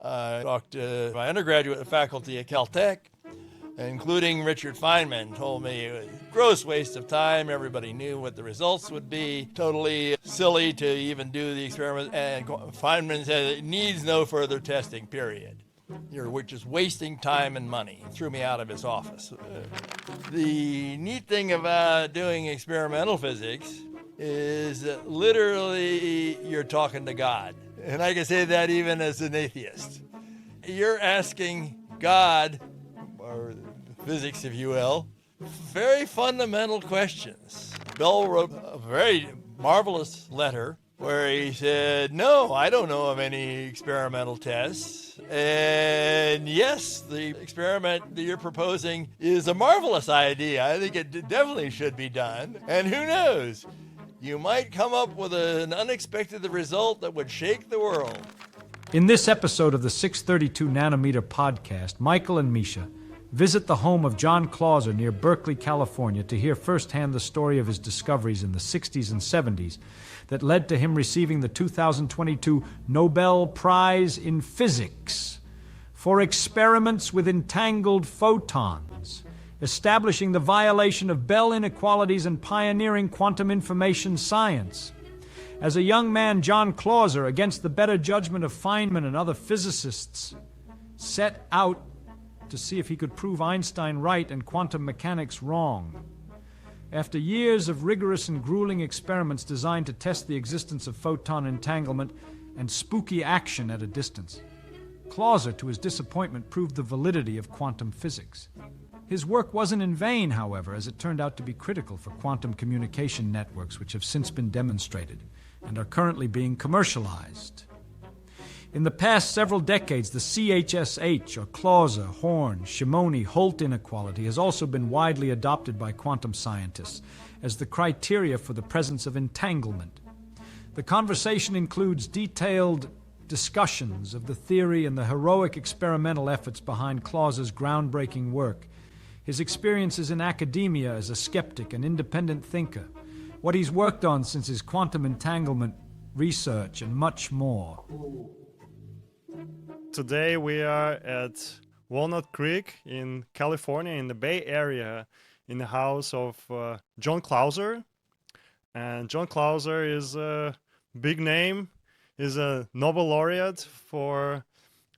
Talked to my undergraduate faculty at Caltech, including Richard Feynman, told me it was a gross waste of time. Everybody knew what the results would be. Totally silly to even do the experiment. And Feynman said it needs no further testing, period. You're just wasting time and money. He threw me out of his office. The neat thing about doing experimental physics is that literally you're talking to God. And I can say that even as an atheist. You're asking God, or physics if you will, very fundamental questions. Bell wrote a very marvelous letter where he said, no, I don't know of any experimental tests. And yes, the experiment that you're proposing is a marvelous idea. I think it definitely should be done. And who knows? You might come up with an unexpected result that would shake the world. In this episode of the 632 Nanometer podcast, Michael and Misha visit the home of John Clauser near Berkeley, California, to hear firsthand the story of his discoveries in the 60s and 70s that led to him receiving the 2022 Nobel Prize in Physics for experiments with entangled photons, establishing the violation of Bell inequalities and pioneering quantum information science. As a young man, John Clauser, against the better judgment of Feynman and other physicists, set out to see if he could prove Einstein right and quantum mechanics wrong. After years of rigorous and grueling experiments designed to test the existence of photon entanglement and spooky action at a distance, Clauser, to his disappointment, proved the validity of quantum physics. His work wasn't in vain, however, as it turned out to be critical for quantum communication networks, which have since been demonstrated and are currently being commercialized. In the past several decades, the CHSH, or Clauser, Horn, Shimoni, Holt inequality has also been widely adopted by quantum scientists as the criteria for the presence of entanglement. The conversation includes detailed discussions of the theory and the heroic experimental efforts behind Clauser's groundbreaking work, his experiences in academia as a skeptic and independent thinker, what he's worked on since his quantum entanglement research, and much more. Today we are at Walnut Creek in California, in the Bay Area, in the house of John Clauser. And John Clauser is a big name. He's a Nobel laureate for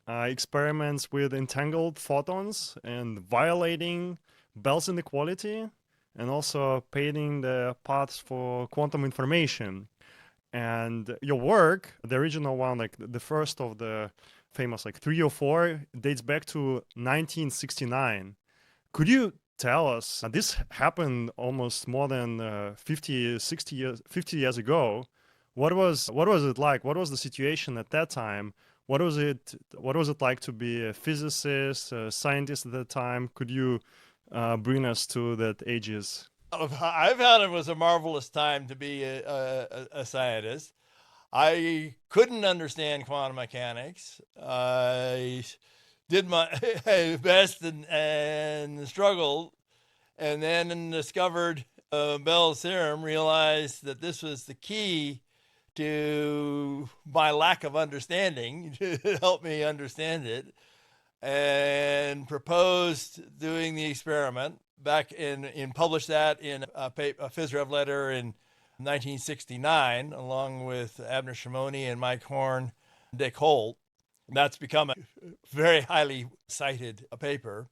experiments with entangled photons and violating Bell's inequality, and also paving the paths for quantum information. And your work, the original one, like the first of the famous, like 3 or 4, dates back to 1969. Could you tell us, this happened almost more than 50 years ago. What was it like? What was the situation at that time? What was it like to be a physicist, a scientist at that time? Could you bring us to that ages? I found it was a marvelous time to be a scientist. I couldn't understand quantum mechanics. I did my best and struggled, and then discovered Bell's theorem, realized that this was the key to my lack of understanding, to help me understand it, and proposed doing the experiment back in published that in a Phys Rev letter in 1969, along with Abner Shimoni and Mike Horn, Dick Holt. That's become a very highly cited paper.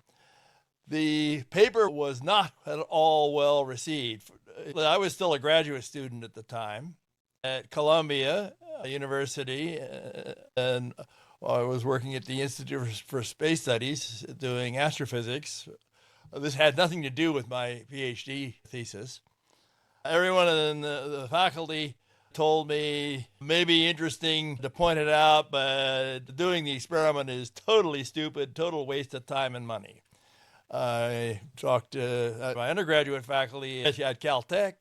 The paper was not at all well received. I was still a graduate student at the time at Columbia University, and I was working at the Institute for Space Studies doing astrophysics. This had nothing to do with my PhD thesis. Everyone in the faculty told me maybe interesting to point it out, but doing the experiment is totally stupid, total waste of time and money. I talked to my undergraduate faculty at Caltech,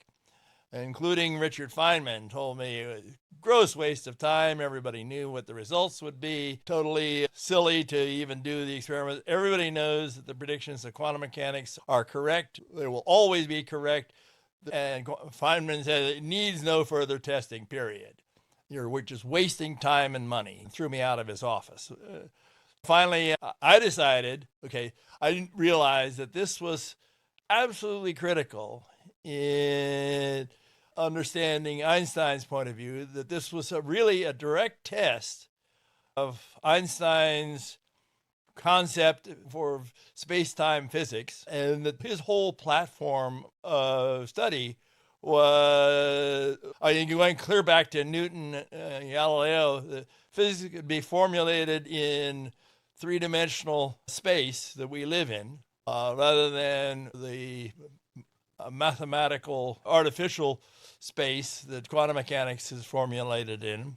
including Richard Feynman, told me it was a gross waste of time. Everybody knew what the results would be. Totally silly to even do the experiment. Everybody knows that the predictions of quantum mechanics are correct. They will always be correct. And Feynman said it needs no further testing, period. You're just wasting time and money. Threw me out of his office. Finally, I decided, okay, I didn't realize that this was absolutely critical in understanding Einstein's point of view, that this was really a direct test of Einstein's concept for space-time physics, and that his whole platform of study was, I think, going clear back to Newton, Galileo, the physics could be formulated in three-dimensional space that we live in, rather than the mathematical, artificial space that quantum mechanics is formulated in.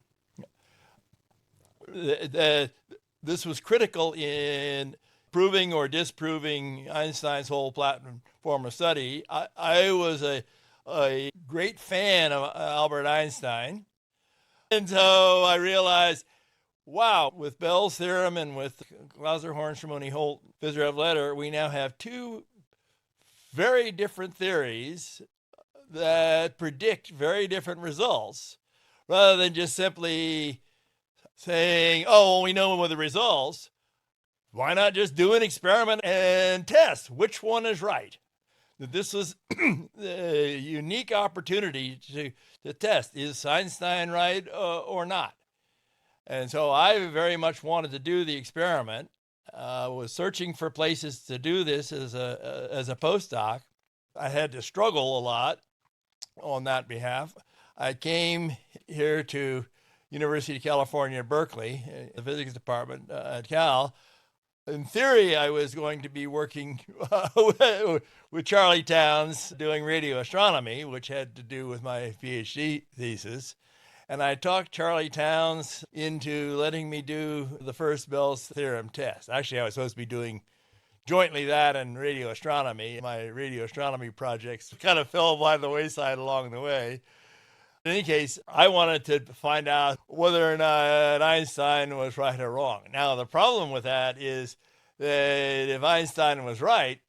This was critical in proving or disproving Einstein's whole platform of study. I was a great fan of Albert Einstein. And so I realized, wow, with Bell's theorem and with Clauser, Horn, Shimoni, Holt, Vizierev, Leder, we now have two very different theories that predict very different results, rather than just simply saying, oh, well, we know what the results. Why not just do an experiment and test which one is right? This was a unique opportunity to test, is Einstein right or not? And so I very much wanted to do the experiment. Was searching for places to do this as a postdoc. I had to struggle a lot on that behalf. I came here to University of California, Berkeley, the physics department at Cal. In theory, I was going to be working with Charlie Towns doing radio astronomy, which had to do with my PhD thesis. And I talked Charlie Towns into letting me do the first Bell's theorem test. Actually, I was supposed to be doing jointly that and radio astronomy. My radio astronomy projects kind of fell by the wayside along the way. In any case, I wanted to find out whether or not Einstein was right or wrong. Now, the problem with that is that if Einstein was right,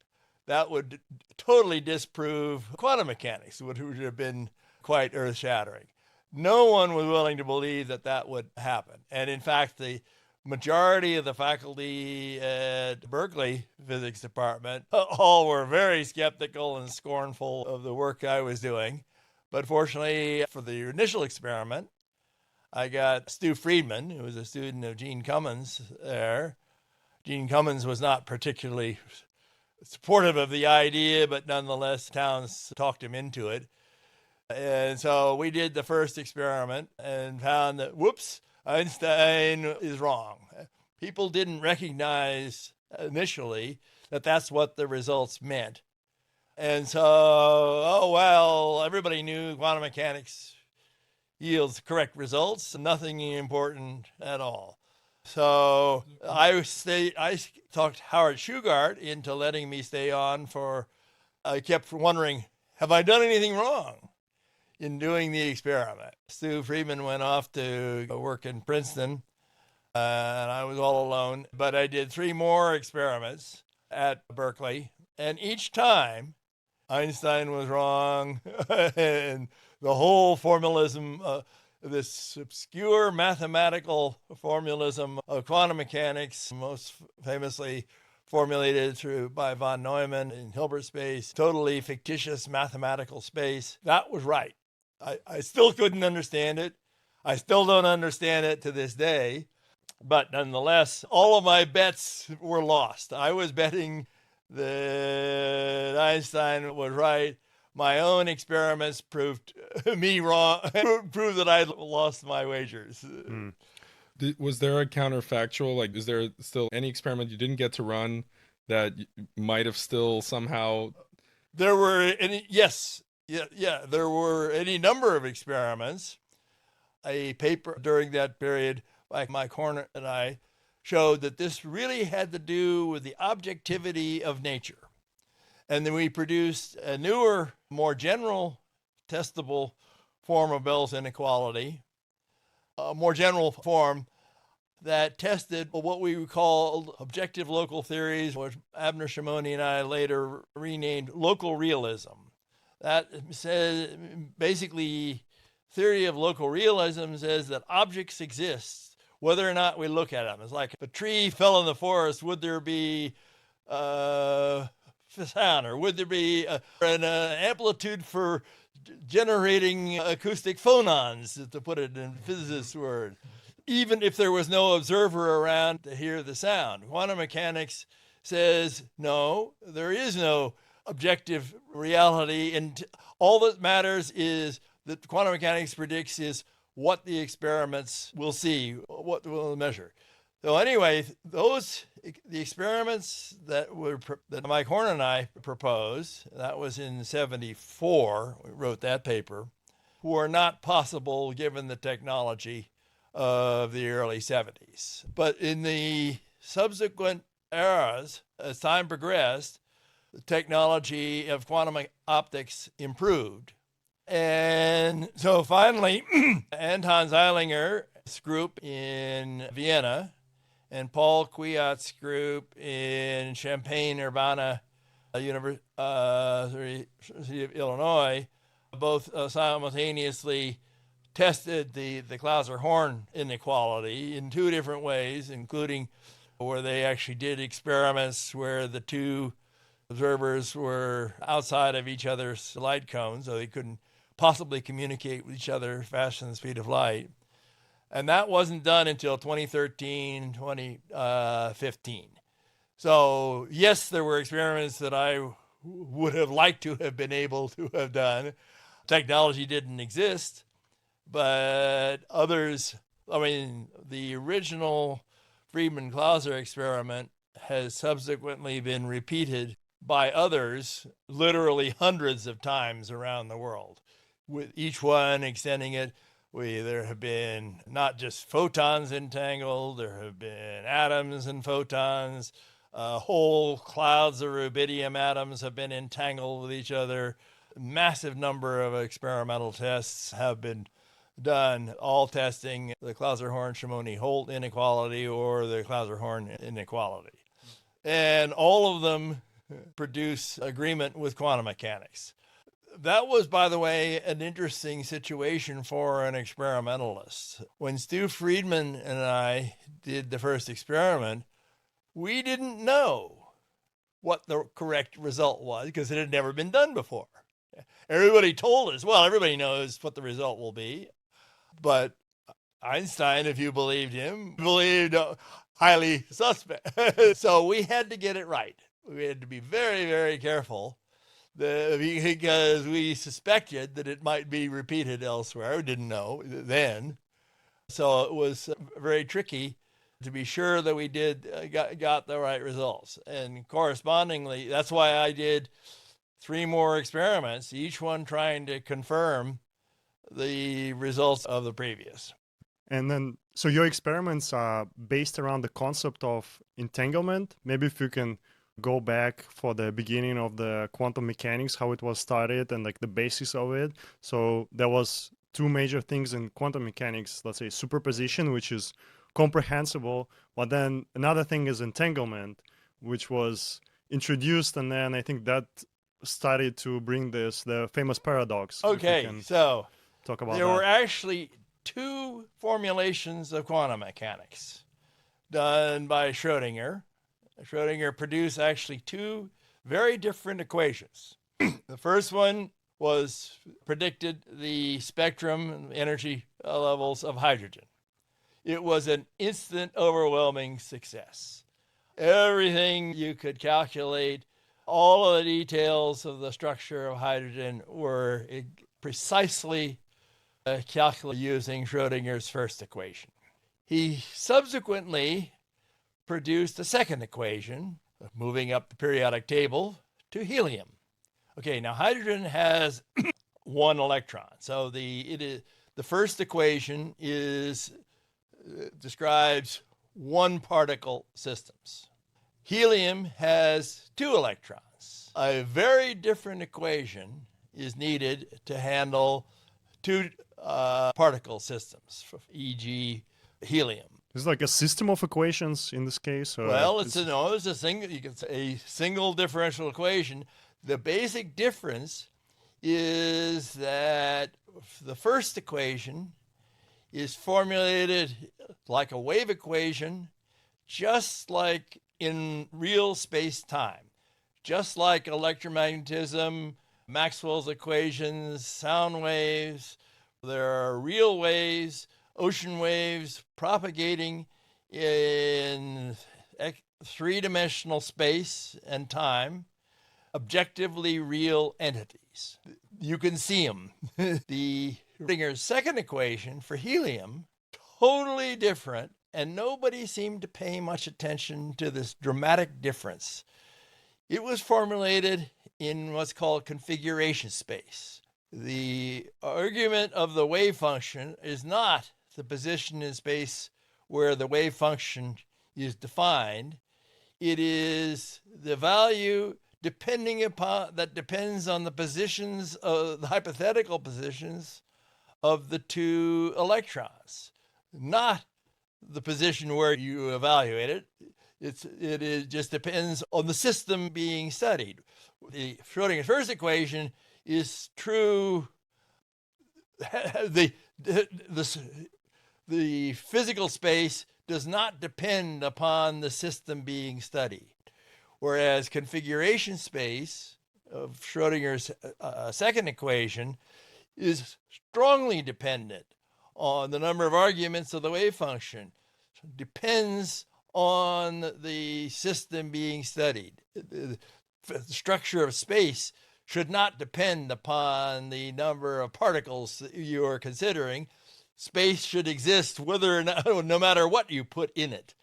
that would totally disprove quantum mechanics, which would have been quite earth-shattering. No one was willing to believe that that would happen. And in fact, the majority of the faculty at Berkeley physics department all were very skeptical and scornful of the work I was doing. But fortunately, for the initial experiment, I got Stu Friedman, who was a student of Gene Cummins there. Gene Cummins was not particularly supportive of the idea, but nonetheless, Towns talked him into it. And so we did the first experiment and found that, whoops, Einstein is wrong. People didn't recognize initially that that's what the results meant. And so, oh, well, everybody knew quantum mechanics yields correct results, nothing important at all. So I talked Howard Shugart into letting me stay on I kept wondering, have I done anything wrong in doing the experiment? Stu Friedman went off to work in Princeton, and I was all alone. But I did 3 more experiments at Berkeley, and each time Einstein was wrong, and the whole formalism, this obscure mathematical formalism of quantum mechanics, most famously formulated by von Neumann in Hilbert space, totally fictitious mathematical space, that was right. I still couldn't understand it. I still don't understand it to this day. But nonetheless, all of my bets were lost. I was betting that Einstein was right. My own experiments proved me wrong, proved that I lost my wagers. Was there a counterfactual? Like, is there still any experiment you didn't get to run that might have still somehow? There were there were any number of experiments. A paper during that period by Mike Horner and I showed that this really had to do with the objectivity of nature. And then we produced a newer, more general, testable form of Bell's inequality, a more general form that tested what we called objective local theories, which Abner Shimoni and I later renamed local realism. That basically theory of local realism says that objects exist whether or not we look at them. It's like if a tree fell in the forest, would there be sound, or would there be an amplitude for generating acoustic phonons, to put it in physicists' word, even if there was no observer around to hear the sound? Quantum mechanics says, no, there is no objective reality, and all that matters is that quantum mechanics predicts is what the experiments will see, what will measure. So anyway, the experiments that Mike Horn and I proposed, that was in 1974, we wrote that paper, were not possible given the technology of the early 70s. But in the subsequent eras, as time progressed, the technology of quantum optics improved. And so finally, Anton Zeilinger's group in Vienna and Paul Kwiat's group in Champaign-Urbana University of Illinois both simultaneously tested the Clauser-Horn inequality in two different ways, including where they actually did experiments where the two observers were outside of each other's light cones, so they couldn't possibly communicate with each other faster than the speed of light. And that wasn't done until 2013, 2015. So yes, there were experiments that I would have liked to have been able to have done. Technology didn't exist, but others, the original Friedman-Clauser experiment has subsequently been repeated by others literally hundreds of times around the world, with each one extending it. There have been not just photons entangled, there have been atoms and photons, whole clouds of rubidium atoms have been entangled with each other. Massive number of experimental tests have been done, all testing the Clauser-Horn-Shimoni-Holt inequality or the Clauser-Horn inequality. And all of them produce agreement with quantum mechanics. That was, by the way, an interesting situation for an experimentalist. When Stu Friedman and I did the first experiment, we didn't know what the correct result was because it had never been done before. Everybody told us, well, everybody knows what the result will be. But Einstein, if you believed him, believed highly suspect. So we had to get it right. We had to be very, very careful because we suspected that it might be repeated elsewhere. We didn't know then. So it was very tricky to be sure that we got the right results. And correspondingly, that's why I did 3 more experiments, each one trying to confirm the results of the previous. And then, so your experiments are based around the concept of entanglement. Maybe if you can go back for the beginning of the quantum mechanics, how it was started and like the basis of it. So there was 2 major things in quantum mechanics, let's say superposition, which is comprehensible, but then another thing is entanglement, which was introduced, and then I think that started to bring the famous paradox. Okay, so talk about there were actually 2 formulations of quantum mechanics done by Schrödinger. Schrödinger produced actually 2 very different equations. The first one predicted the spectrum and energy levels of hydrogen. It was an instant, overwhelming success. Everything you could calculate, all of the details of the structure of hydrogen were precisely calculated using Schrödinger's first equation. He subsequently produced a second equation, moving up the periodic table to helium. Okay, now hydrogen has 1 electron. So the first equation describes 1 particle systems. Helium has 2 electrons. A very different equation is needed to handle 2 particle systems, e.g. helium. It's like a system of equations in this case? Or well, it's a single differential equation. The basic difference is that the first equation is formulated like a wave equation, just like in real space-time, just like electromagnetism, Maxwell's equations, sound waves. There are real waves, ocean waves propagating in three-dimensional space and time, objectively real entities. You can see them. The Schrodinger's second equation for helium, totally different, and nobody seemed to pay much attention to this dramatic difference. It was formulated in what's called configuration space. The argument of the wave function is not the position in space where the wave function is defined. It is the value that depends on the positions of the hypothetical positions of the two electrons, not the position where you evaluate it. It just depends on the system being studied. The Schrodinger's first equation is true. The physical space does not depend upon the system being studied, whereas configuration space of Schrodinger's second equation is strongly dependent on the number of arguments of the wave function. It depends on the system being studied. The structure of space should not depend upon the number of particles that you are considering. Space should exist whether or not, no matter what you put in it.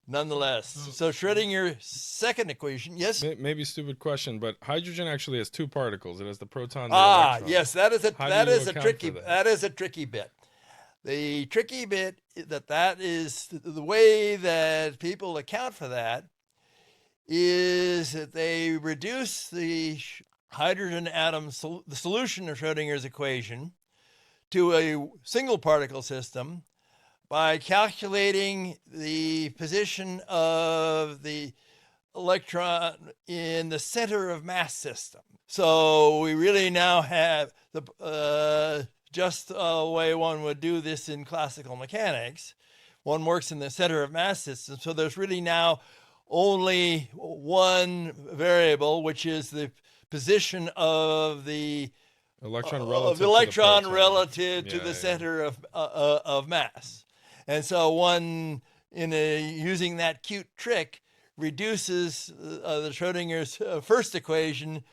Nonetheless, so Schrodinger's second equation, yes? Maybe stupid question, but hydrogen actually has two particles. It has the proton and the electron. Yes, that is a tricky that? That is a tricky bit. The tricky bit that is the way that people account for that is that they reduce the hydrogen atom, the solution of Schrodinger's equation, to a single particle system by calculating the position of the electron in the center of mass system. So we really now have just a way one would do this in classical mechanics. One works in the center of mass system. So there's really now only one variable, which is the position of the electron relative to the center of mass. And so one, using that cute trick, reduces the Schrodinger's first equation,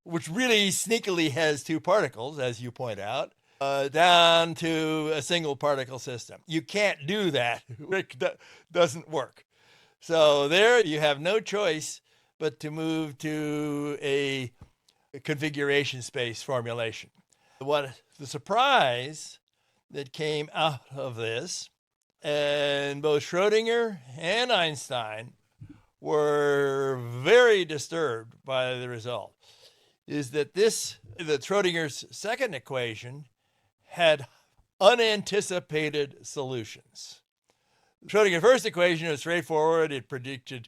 which really sneakily has two particles, as you point out, down to a single particle system. You can't do that. It doesn't work. So there you have no choice but to move to a configuration space formulation. What the surprise that came out of this, and both Schrodinger and Einstein were very disturbed by the result, is that the Schrodinger's second equation had unanticipated solutions. Schrodinger's first equation was straightforward. It predicted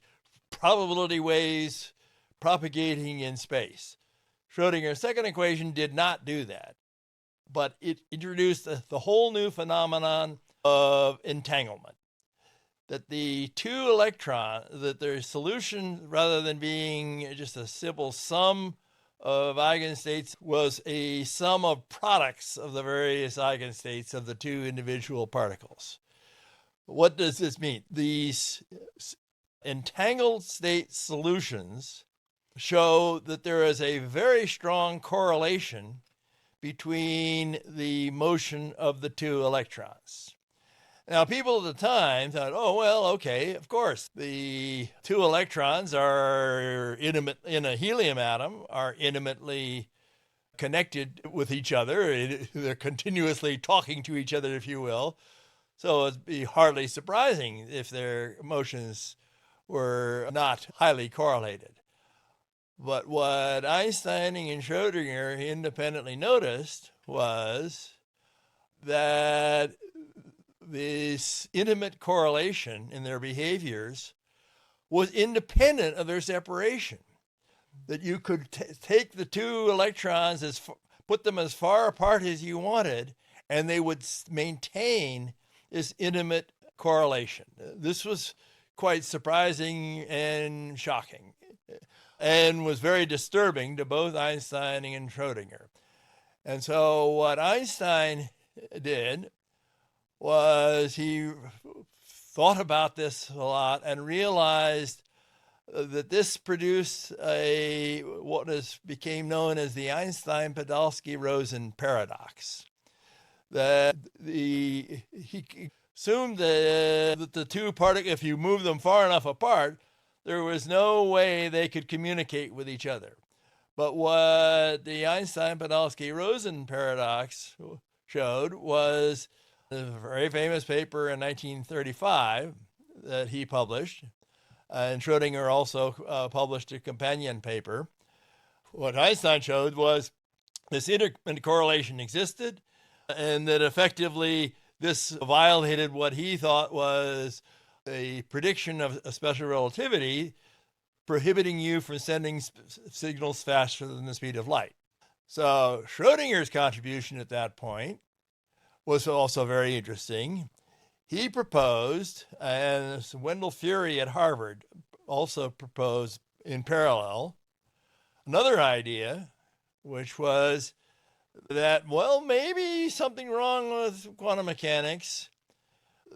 probability waves propagating in space. Schrodinger's second equation did not do that, but it introduced the whole new phenomenon of entanglement. That the two electrons, that their solution, rather than being just a simple sum of eigenstates, was a sum of products of the various eigenstates of the two individual particles. What does this mean? These entangled state solutions show that there is a very strong correlation between the motion of the two electrons. Now, people at the time thought, oh, well, okay, of course, the two electrons are in a helium atom are intimately connected with each other. They're continuously talking to each other, if you will. So it'd be hardly surprising if their motions were not highly correlated. But what Einstein and Schrodinger independently noticed was that this intimate correlation in their behaviors was independent of their separation. that you could take the two electrons, put them as far apart as you wanted, and they would maintain this intimate correlation. This was quite surprising and shocking, and was very disturbing to both Einstein and Schrodinger. And so what Einstein did was he thought about this a lot and realized that this produced what became known as the Einstein-Podolsky-Rosen paradox. That he assumed that the two particles, if you move them far enough apart, there was no way they could communicate with each other. But what the Einstein-Podolsky-Rosen paradox showed was a very famous paper in 1935 that he published, and Schrodinger also published a companion paper. What Einstein showed was this intercorrelation existed, and that effectively this violated what he thought was a prediction of special relativity, prohibiting you from sending signals faster than the speed of light. So Schrodinger's contribution at that point was also very interesting. He proposed, and Wendell Fury at Harvard also proposed in parallel, another idea, which was that, well, maybe something wrong with quantum mechanics,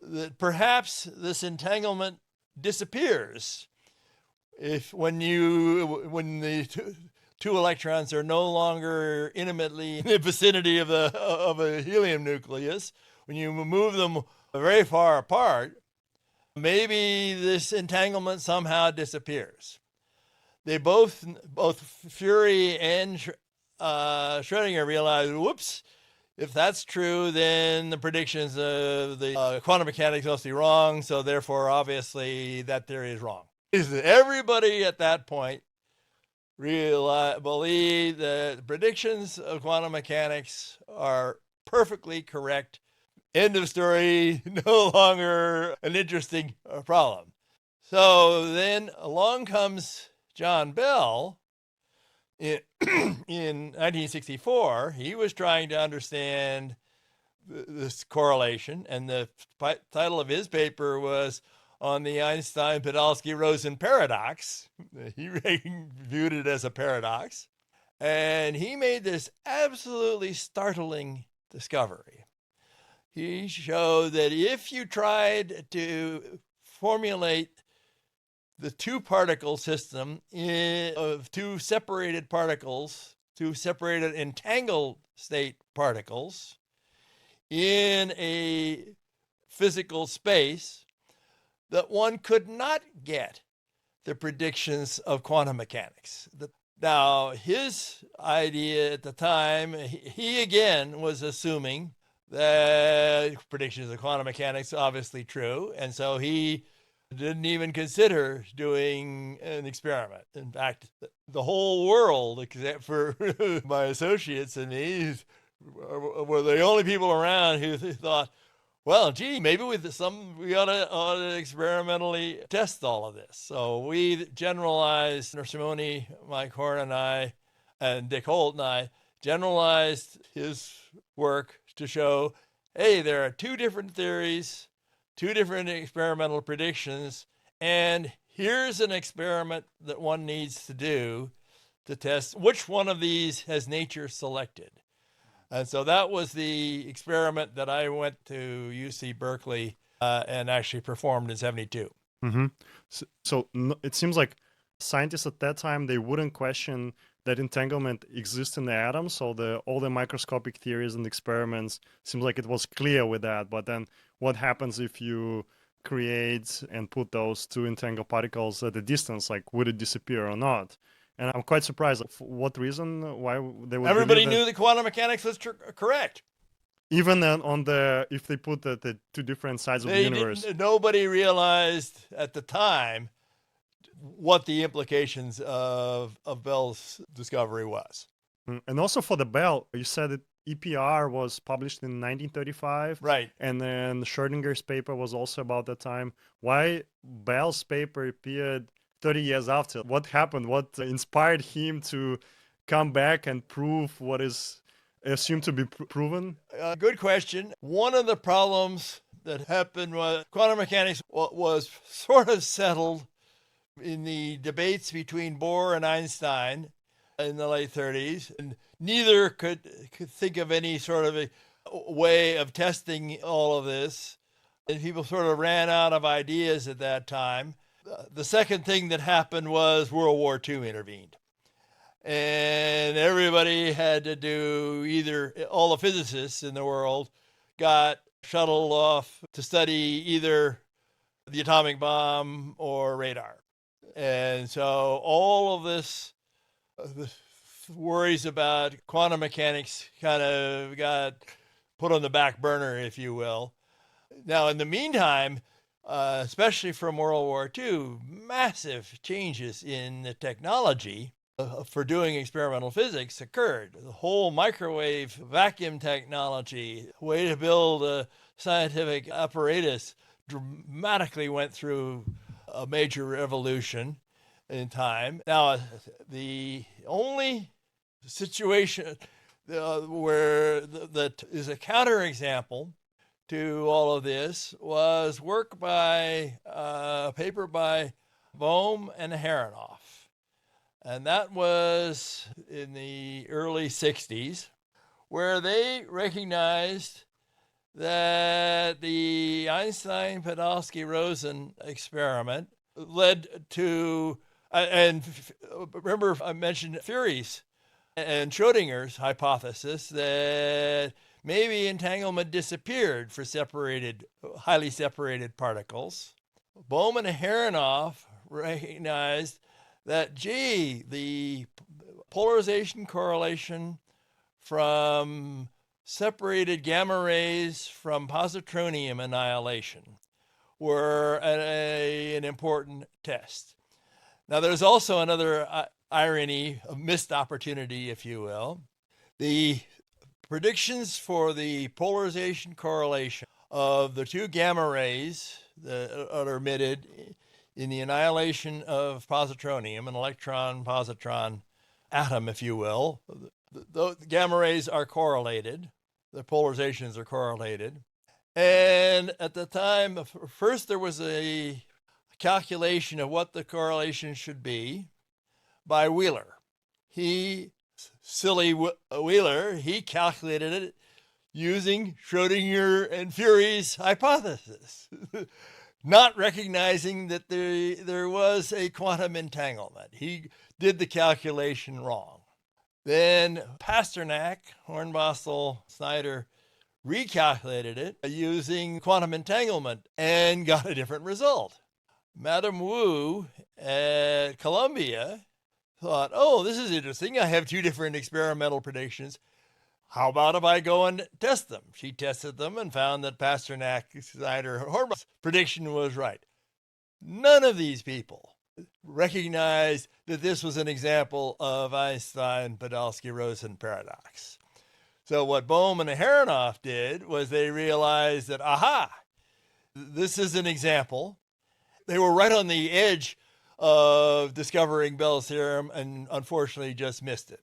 that perhaps this entanglement disappears when the two electrons are no longer intimately in the vicinity of a helium nucleus. When you move them very far apart, maybe this entanglement somehow disappears. They both Fury and Schrodinger realized, whoops, if that's true, then the predictions of the quantum mechanics must be wrong, so therefore, obviously, that theory is wrong. Everybody at that point believed that the predictions of quantum mechanics are perfectly correct. End of story, no longer an interesting problem. So then along comes John Bell in 1964. He was trying to understand this correlation, and the title of his paper was on the Einstein-Podolsky-Rosen paradox. He viewed it as a paradox. And he made this absolutely startling discovery. He showed that if you tried to formulate the two-particle system of two separated particles, two separated entangled state particles in a physical space, that one could not get the predictions of quantum mechanics. Now, his idea at the time, he again was assuming that predictions of quantum mechanics are obviously true, and so he didn't even consider doing an experiment. In fact, the whole world, except for my associates and me, were the only people around who thought, well, gee, maybe we ought to experimentally test all of this. So we generalized, Simone, Mike Horn, and I, and Dick Holt and I, generalized his work to show, hey, there are two different theories, two different experimental predictions, and here's an experiment that one needs to do to test which one of these has nature selected. And so that was the experiment that I went to UC Berkeley and actually performed in 1972. Mm-hmm. So it seems like scientists at that time, they wouldn't question that entanglement exists in the atom. So all the microscopic theories and experiments seems like it was clear with that. But then what happens if you create and put those two entangled particles at a distance? Like, would it disappear or not? And I'm quite surprised. For what reason? Why they would? Everybody knew that quantum mechanics was correct. Even then, if they put the two different sides of the universe, nobody realized at the time what the implications of Bell's discovery was. And also for the Bell, you said that EPR was published in 1935, right? And then Schrodinger's paper was also about that time. Why Bell's paper appeared 30 years after? What happened? What inspired him to come back and prove what is assumed to be proven? Good question. One of the problems that happened was quantum mechanics was sort of settled in the debates between Bohr and Einstein in the late 30s, and neither could think of any sort of a way of testing all of this, and people sort of ran out of ideas at that time. The second thing that happened was World War II intervened, and everybody had to do either, all the physicists in the world got shuttled off to study either the atomic bomb or radar. And so all of this worries about quantum mechanics kind of got put on the back burner, if you will. Now, in the meantime, especially from World War II, massive changes in the technology for doing experimental physics occurred. The whole microwave vacuum technology, way to build a scientific apparatus, dramatically went through a major revolution in time. Now, the only situation where that is a counterexample to all of this was work by a paper by Bohm and Aharonov. And that was in the early 60s, where they recognized that the Einstein-Podolsky-Rosen experiment led to, and remember I mentioned Furey's and Schrodinger's hypothesis that maybe entanglement disappeared for highly separated particles. Bohm and Aharonov recognized that, the polarization correlation from separated gamma rays from positronium annihilation were an important test. Now, there's also another irony, a missed opportunity, if you will. The predictions for the polarization correlation of the two gamma rays that are emitted in the annihilation of positronium, an electron-positron atom, if you will. The gamma rays are correlated. The polarizations are correlated. And at the time, first there was a calculation of what the correlation should be by Wheeler. Silly Wheeler, he calculated it using Schrodinger and Furey's hypothesis, not recognizing that there was a quantum entanglement. He did the calculation wrong. Then Pasternak, Hornbostel, Snyder recalculated it using quantum entanglement and got a different result. Madame Wu at Columbia thought, oh, this is interesting. I have two different experimental predictions. How about if I go and test them? She tested them and found that Pasternak, Snyder, Hornbostel's prediction was right. None of these people recognized that this was an example of Einstein-Podolsky-Rosen paradox. So what Bohm and Aharonov did was they realized that, this is an example. They were right on the edge of discovering Bell's theorem and unfortunately just missed it.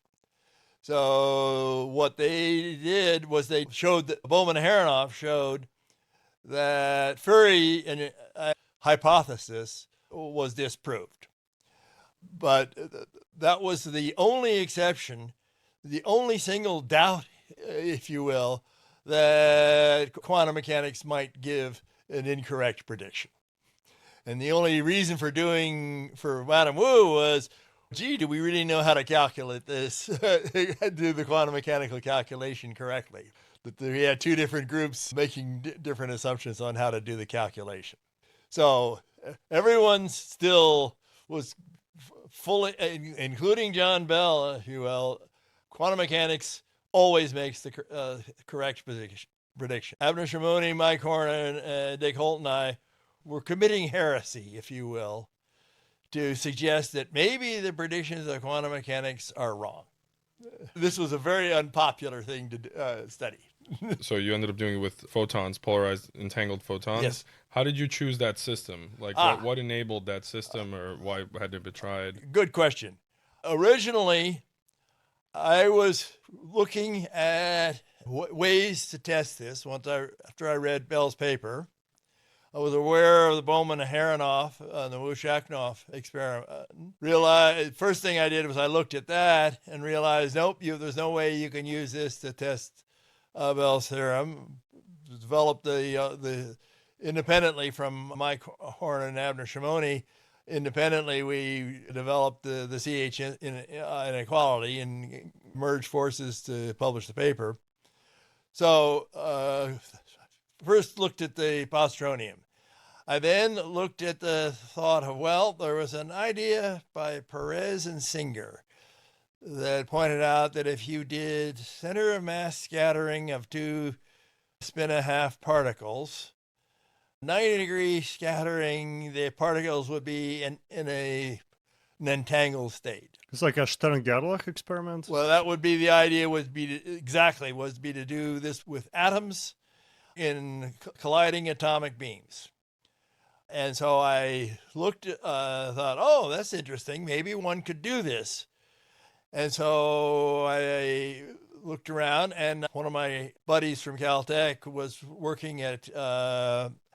So what they did was they showed that Bohm and Aharonov showed that Furey hypothesis was disproved. But that was the only exception, the only single doubt, if you will, that quantum mechanics might give an incorrect prediction. And the only reason for Madame Wu was, do we really know how to calculate this, do the quantum mechanical calculation correctly? That we had two different groups making different assumptions on how to do the calculation. So everyone still was fully, including John Bell, if you will, quantum mechanics always makes the correct prediction. Abner Shimoni, Mike Horn, and Dick Holt and I were committing heresy, if you will, to suggest that maybe the predictions of quantum mechanics are wrong. This was a very unpopular thing to study. So you ended up doing it with photons, polarized, entangled photons. Yes. How did you choose that system? Like, what enabled that system, or why had it been tried? Good question. Originally, I was looking at ways to test this. After I read Bell's paper, I was aware of the Bowman-Aharonoff and the Wushakov experiment. First thing I did was I looked at that and realized, nope, there's no way you can use this to test Bell's theorem. Developed the independently from Mike Horn and Abner Shimoni. Independently, we developed the CH inequality and merged forces to publish the paper. So first looked at the positronium. I then looked at the thought of, well, there was an idea by Perez and Singer that pointed out that if you did center of mass scattering of 2 spin-a-half particles, 90-degree scattering, the particles would be in an entangled state. It's like a Stern-Gerlach experiment. Well, that would be the idea, was to do this with atoms in colliding atomic beams. And so I thought, oh, that's interesting. Maybe one could do this. And so I looked around, and one of my buddies from Caltech was working at,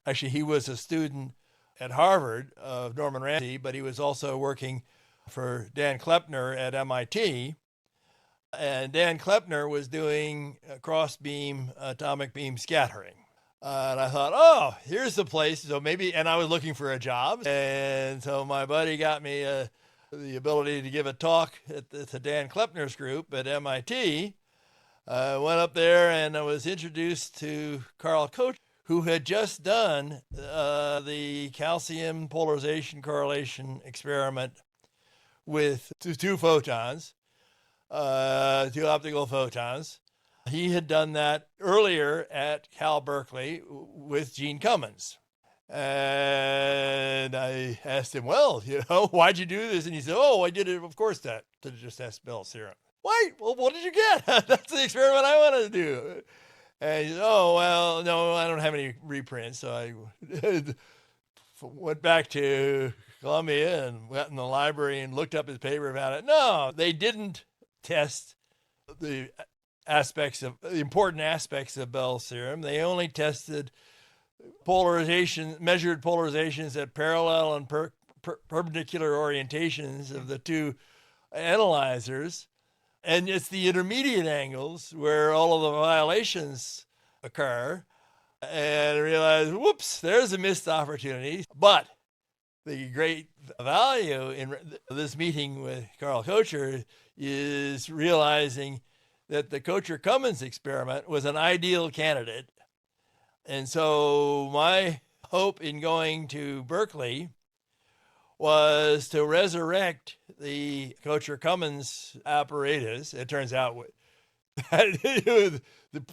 actually, he was a student at Harvard of Norman Ramsey, but he was also working for Dan Kleppner at MIT. And Dan Kleppner was doing cross-beam atomic beam scattering. And I thought, oh, here's the place. So maybe, and I was looking for a job. And so my buddy got me the ability to give a talk to Dan Kleppner's group at MIT. I went up there and I was introduced to Carl Koch, who had just done the calcium polarization correlation experiment with two photons, 2 optical photons. He had done that earlier at Cal Berkeley with Gene Cummins. And I asked him, well, why'd you do this? And he said, oh, I did it, of course, to just test Bell's theorem. Why? Well, what did you get? That's the experiment I wanted to do. And he said, oh, well, no, I don't have any reprints. So I went back to Columbia and went in the library and looked up his paper about it. No, they didn't test the important aspects of Bell's theorem. They only tested measured polarizations at parallel and perpendicular orientations of the two analyzers. And it's the intermediate angles where all of the violations occur. And I realized, whoops, there's a missed opportunity. But the great value in this meeting with Carl Kocher is realizing that the Kocher-Cummins experiment was an ideal candidate. And so my hope in going to Berkeley was to resurrect the Kocher-Cummins apparatus. It turns out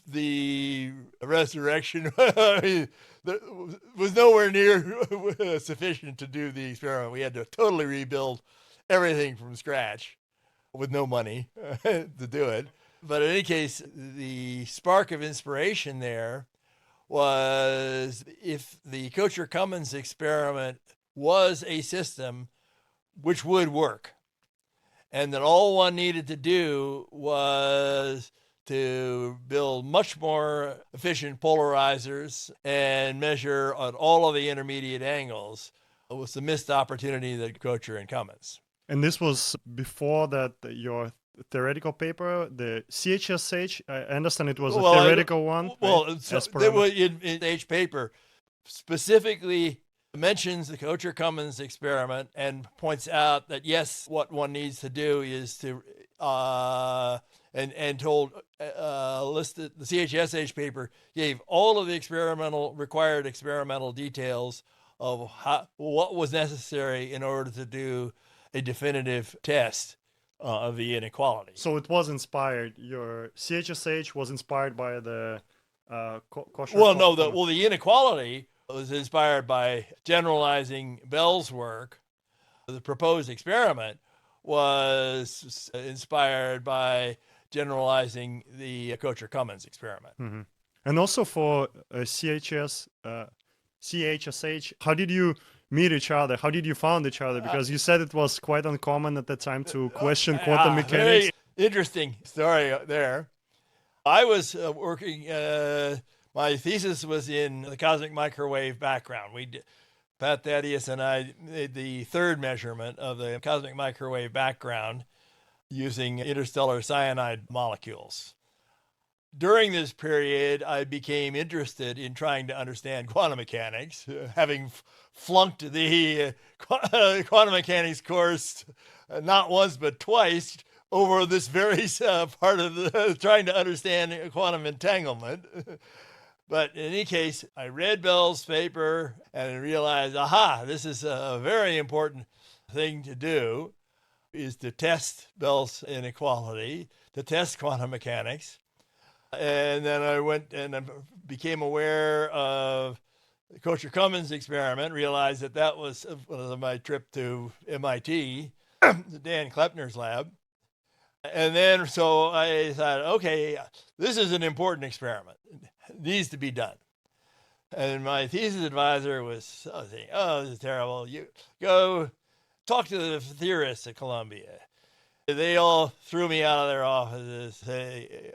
the resurrection was nowhere near sufficient to do the experiment. We had to totally rebuild everything from scratch with no money to do it. But in any case, the spark of inspiration there was if the Kocher-Cummins experiment was a system which would work, and that all one needed to do was to build much more efficient polarizers and measure at all of the intermediate angles, it was the missed opportunity that Kocher and Cummins. And this was before that your theoretical paper, the CHSH, I understand it was a theoretical one. Well, right? so there was in H paper specifically mentions the Kocher-Cummins experiment and points out that yes, what one needs to do is to listed the CHSH paper gave all of the required experimental details of what was necessary in order to do a definitive test of the inequality. So it was inspired. Your CHSH was inspired by the Kocher. Well, no, the inequality was inspired by generalizing Bell's work, the proposed experiment, was inspired by generalizing the Kocher-Cummins experiment. Mhm. And also for CHSH, how did you meet each other? How did you find each other? Because you said it was quite uncommon at the time to question quantum mechanics. Very interesting story there. I was working, my thesis was in the cosmic microwave background. Pat Thaddeus and I made the third measurement of the cosmic microwave background using interstellar cyanide molecules. During this period, I became interested in trying to understand quantum mechanics, having flunked the quantum mechanics course not once but twice over this very part of trying to understand quantum entanglement. But in any case, I read Bell's paper and realized, this is a very important thing to do, is to test Bell's inequality, to test quantum mechanics. And then I went and I became aware of the Kocher-Cummins experiment, realized that was my trip to MIT, Dan Kleppner's lab. And then so I thought, okay, this is an important experiment. It needs to be done. And my thesis advisor was saying, this is terrible. You go talk to the theorists at Columbia. They all threw me out of their offices, say,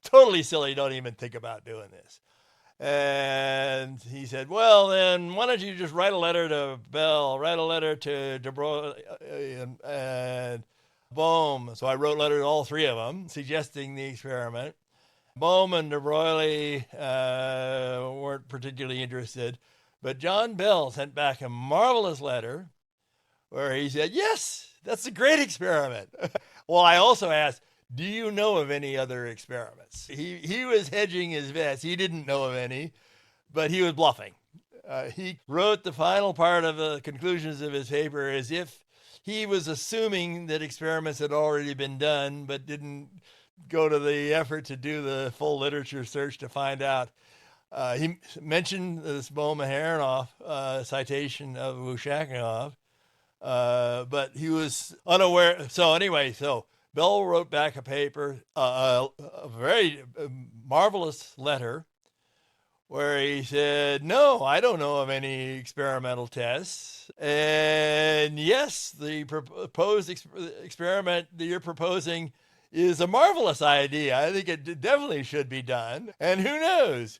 totally silly, don't even think about doing this. And he said, well, then why don't you just write a letter to Bell, write a letter to De Broglie and Bohm. So I wrote letters to all three of them suggesting the experiment. Bohm and De Broglie weren't particularly interested, but John Bell sent back a marvelous letter where he said, yes, that's a great experiment. Well, I also asked, do you know of any other experiments? He was hedging his bets. He didn't know of any, but he was bluffing. He wrote the final part of the conclusions of his paper as if he was assuming that experiments had already been done, but didn't go to the effort to do the full literature search to find out. He mentioned this Bohm-Aharonoff citation of Ushakov, but he was unaware. So anyway, Bell wrote back a paper, a very marvelous letter, where he said, no, I don't know of any experimental tests. And yes, the proposed experiment that you're proposing is a marvelous idea. I think it definitely should be done. And who knows,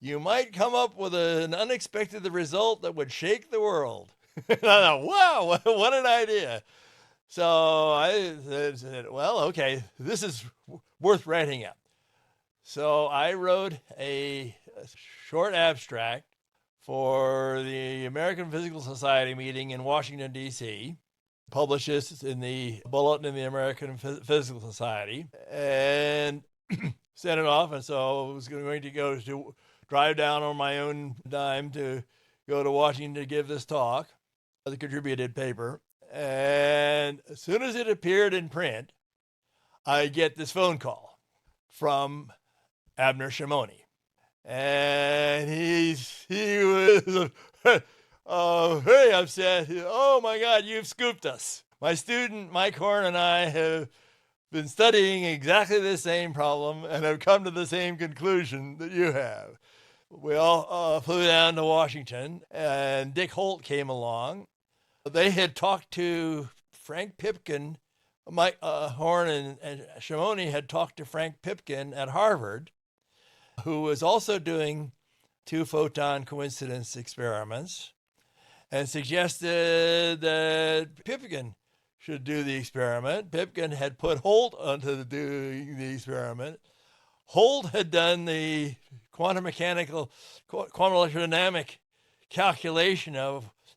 you might come up with an unexpected result that would shake the world. And I thought, wow, what an idea. So I said, well, okay, this is worth writing up. So I wrote a short abstract for the American Physical Society meeting in Washington, D.C., published this in the Bulletin in the American Physical Society, and sent it off. And so I was going to drive down on my own dime to go to Washington to give this talk, the contributed paper. And as soon as it appeared in print, I get this phone call from Abner Shimoni. And he was very upset. Oh my God, you've scooped us. My student, Mike Horn, and I have been studying exactly the same problem and have come to the same conclusion that you have. We all flew down to Washington, and Dick Holt came along. They had talked to Frank Pipkin. Mike Horn and Shimoni had talked to Frank Pipkin at Harvard, who was also doing two-photon coincidence experiments, and suggested that Pipkin should do the experiment. Pipkin had put Holt onto doing the experiment. Holt had done the quantum electrodynamic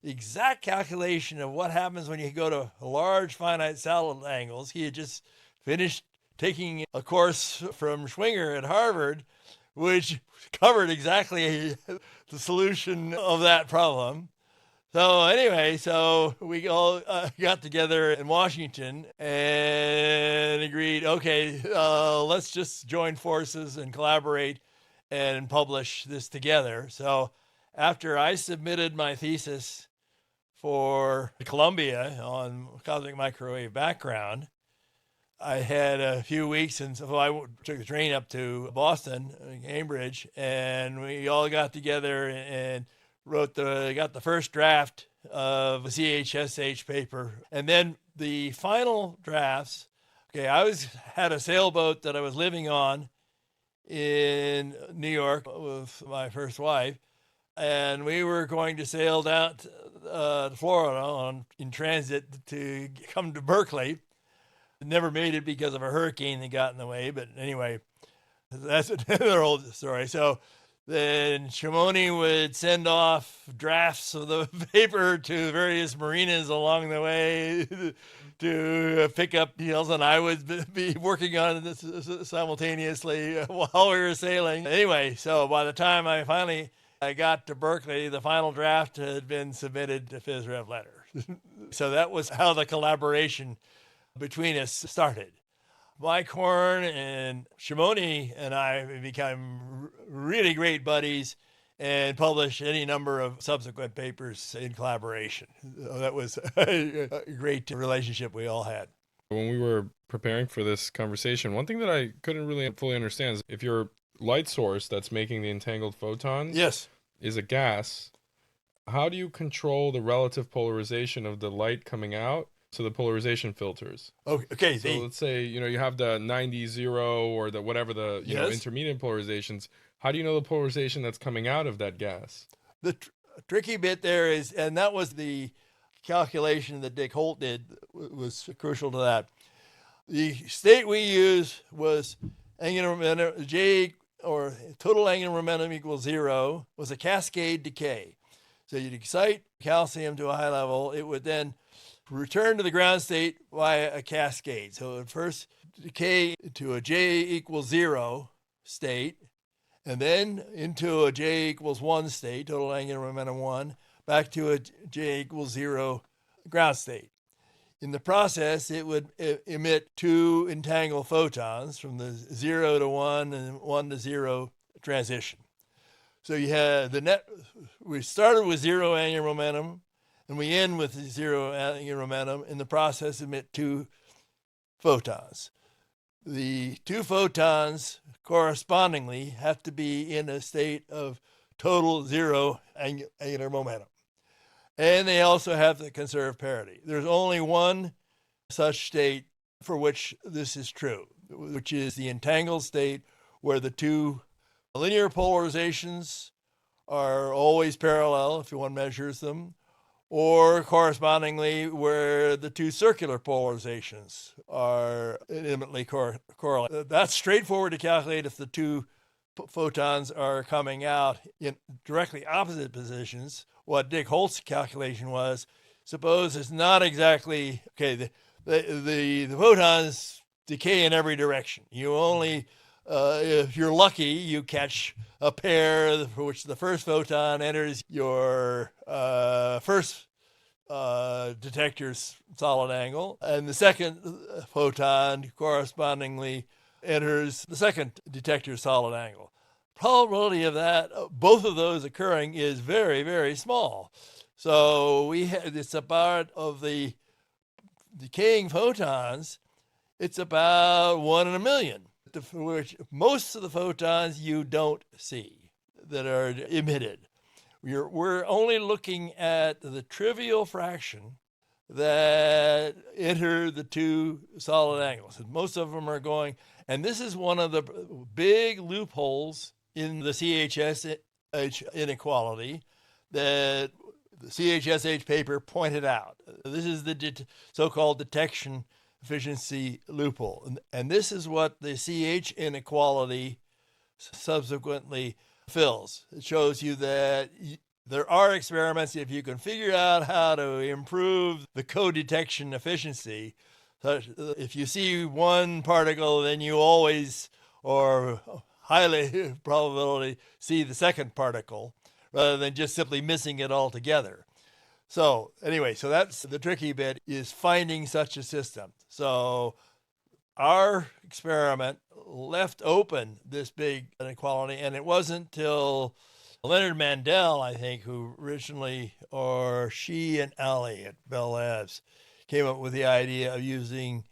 exact calculation of what happens when you go to large finite solid angles. He had just finished taking a course from Schwinger at Harvard, which covered exactly the solution of that problem. So anyway, we all got together in Washington and agreed, okay, let's just join forces and collaborate and publish this together. So after I submitted my thesis for Columbia on cosmic microwave background. I had a few weeks, and so I took the train up to Boston, Cambridge, and we all got together and got the first draft of a CHSH paper. And then the final drafts, I had a sailboat that I was living on in New York with my first wife, and we were going to sail down to Florida in transit to come to Berkeley. Never made it because of a hurricane that got in the way, but anyway, that's another old story. So then Shimoni would send off drafts of the paper to various marinas along the way to pick up deals, and I would be working on this simultaneously while we were sailing. Anyway, so by the time I got to Berkeley, the final draft had been submitted to PhysRev letter. So that was how the collaboration between us started. Mike Horn and Shimoni and I became really great buddies and published any number of subsequent papers in collaboration. That was a great relationship we all had. When we were preparing for this conversation, one thing that I couldn't really fully understand is if your light source that's making the entangled photons is a gas, how do you control the relative polarization of the light coming out? So the polarization filters. Okay. So let's say, you have the 90-0 or the whatever the intermediate polarizations. How do you know the polarization that's coming out of that gas? The tricky bit there is, and that was the calculation that Dick Holt did, was crucial to that. The state we used was angular momentum, J, or total angular momentum equals 0, was a cascade decay. So you'd excite calcium to a high level, it would then return to the ground state via a cascade. So it first decay to a J equals 0 state, and then into a J equals 1 state, total angular momentum 1, back to a J equals 0 ground state. In the process, it would emit 2 entangled photons from the 0 to 1 and 1 to 0 transition. So you had we started with 0 angular momentum, and we end with 0 angular momentum. In the process, emit 2 photons. The 2 photons correspondingly have to be in a state of total 0 angular momentum. And they also have to conserve parity. There's only one such state for which this is true, which is the entangled state where the 2 linear polarizations are always parallel if one measures them, or correspondingly where the 2 circular polarizations are intimately correlated. That's straightforward to calculate if the 2 photons are coming out in directly opposite positions. What Dick Holt's calculation was, suppose it's not exactly, the photons decay in every direction. You only, if you're lucky, you catch a pair for which the first photon enters your first detector's solid angle, and the second photon correspondingly enters the second detector's solid angle. Probability of that, both of those occurring, is very, very small. So it's about, of the decaying photons, it's about 1 in a million, for which most of the photons you don't see that are emitted. We're only looking at the trivial fraction that enter the 2 solid angles. And most of them are going, and this is one of the big loopholes in the CHSH inequality that the CHSH paper pointed out. This is the so-called detection efficiency loophole. And this is what the CH inequality subsequently fills. It shows you that there are experiments, if you can figure out how to improve the co-detection efficiency, if you see one particle, then you always, or highly probability, see the second particle, rather than just simply missing it altogether. So anyway, so that's the tricky bit, is finding such a system. So our experiment left open this big inequality, and it wasn't till Leonard Mandel, I think, who originally, or she and Ali at Bell Labs, came up with the idea of using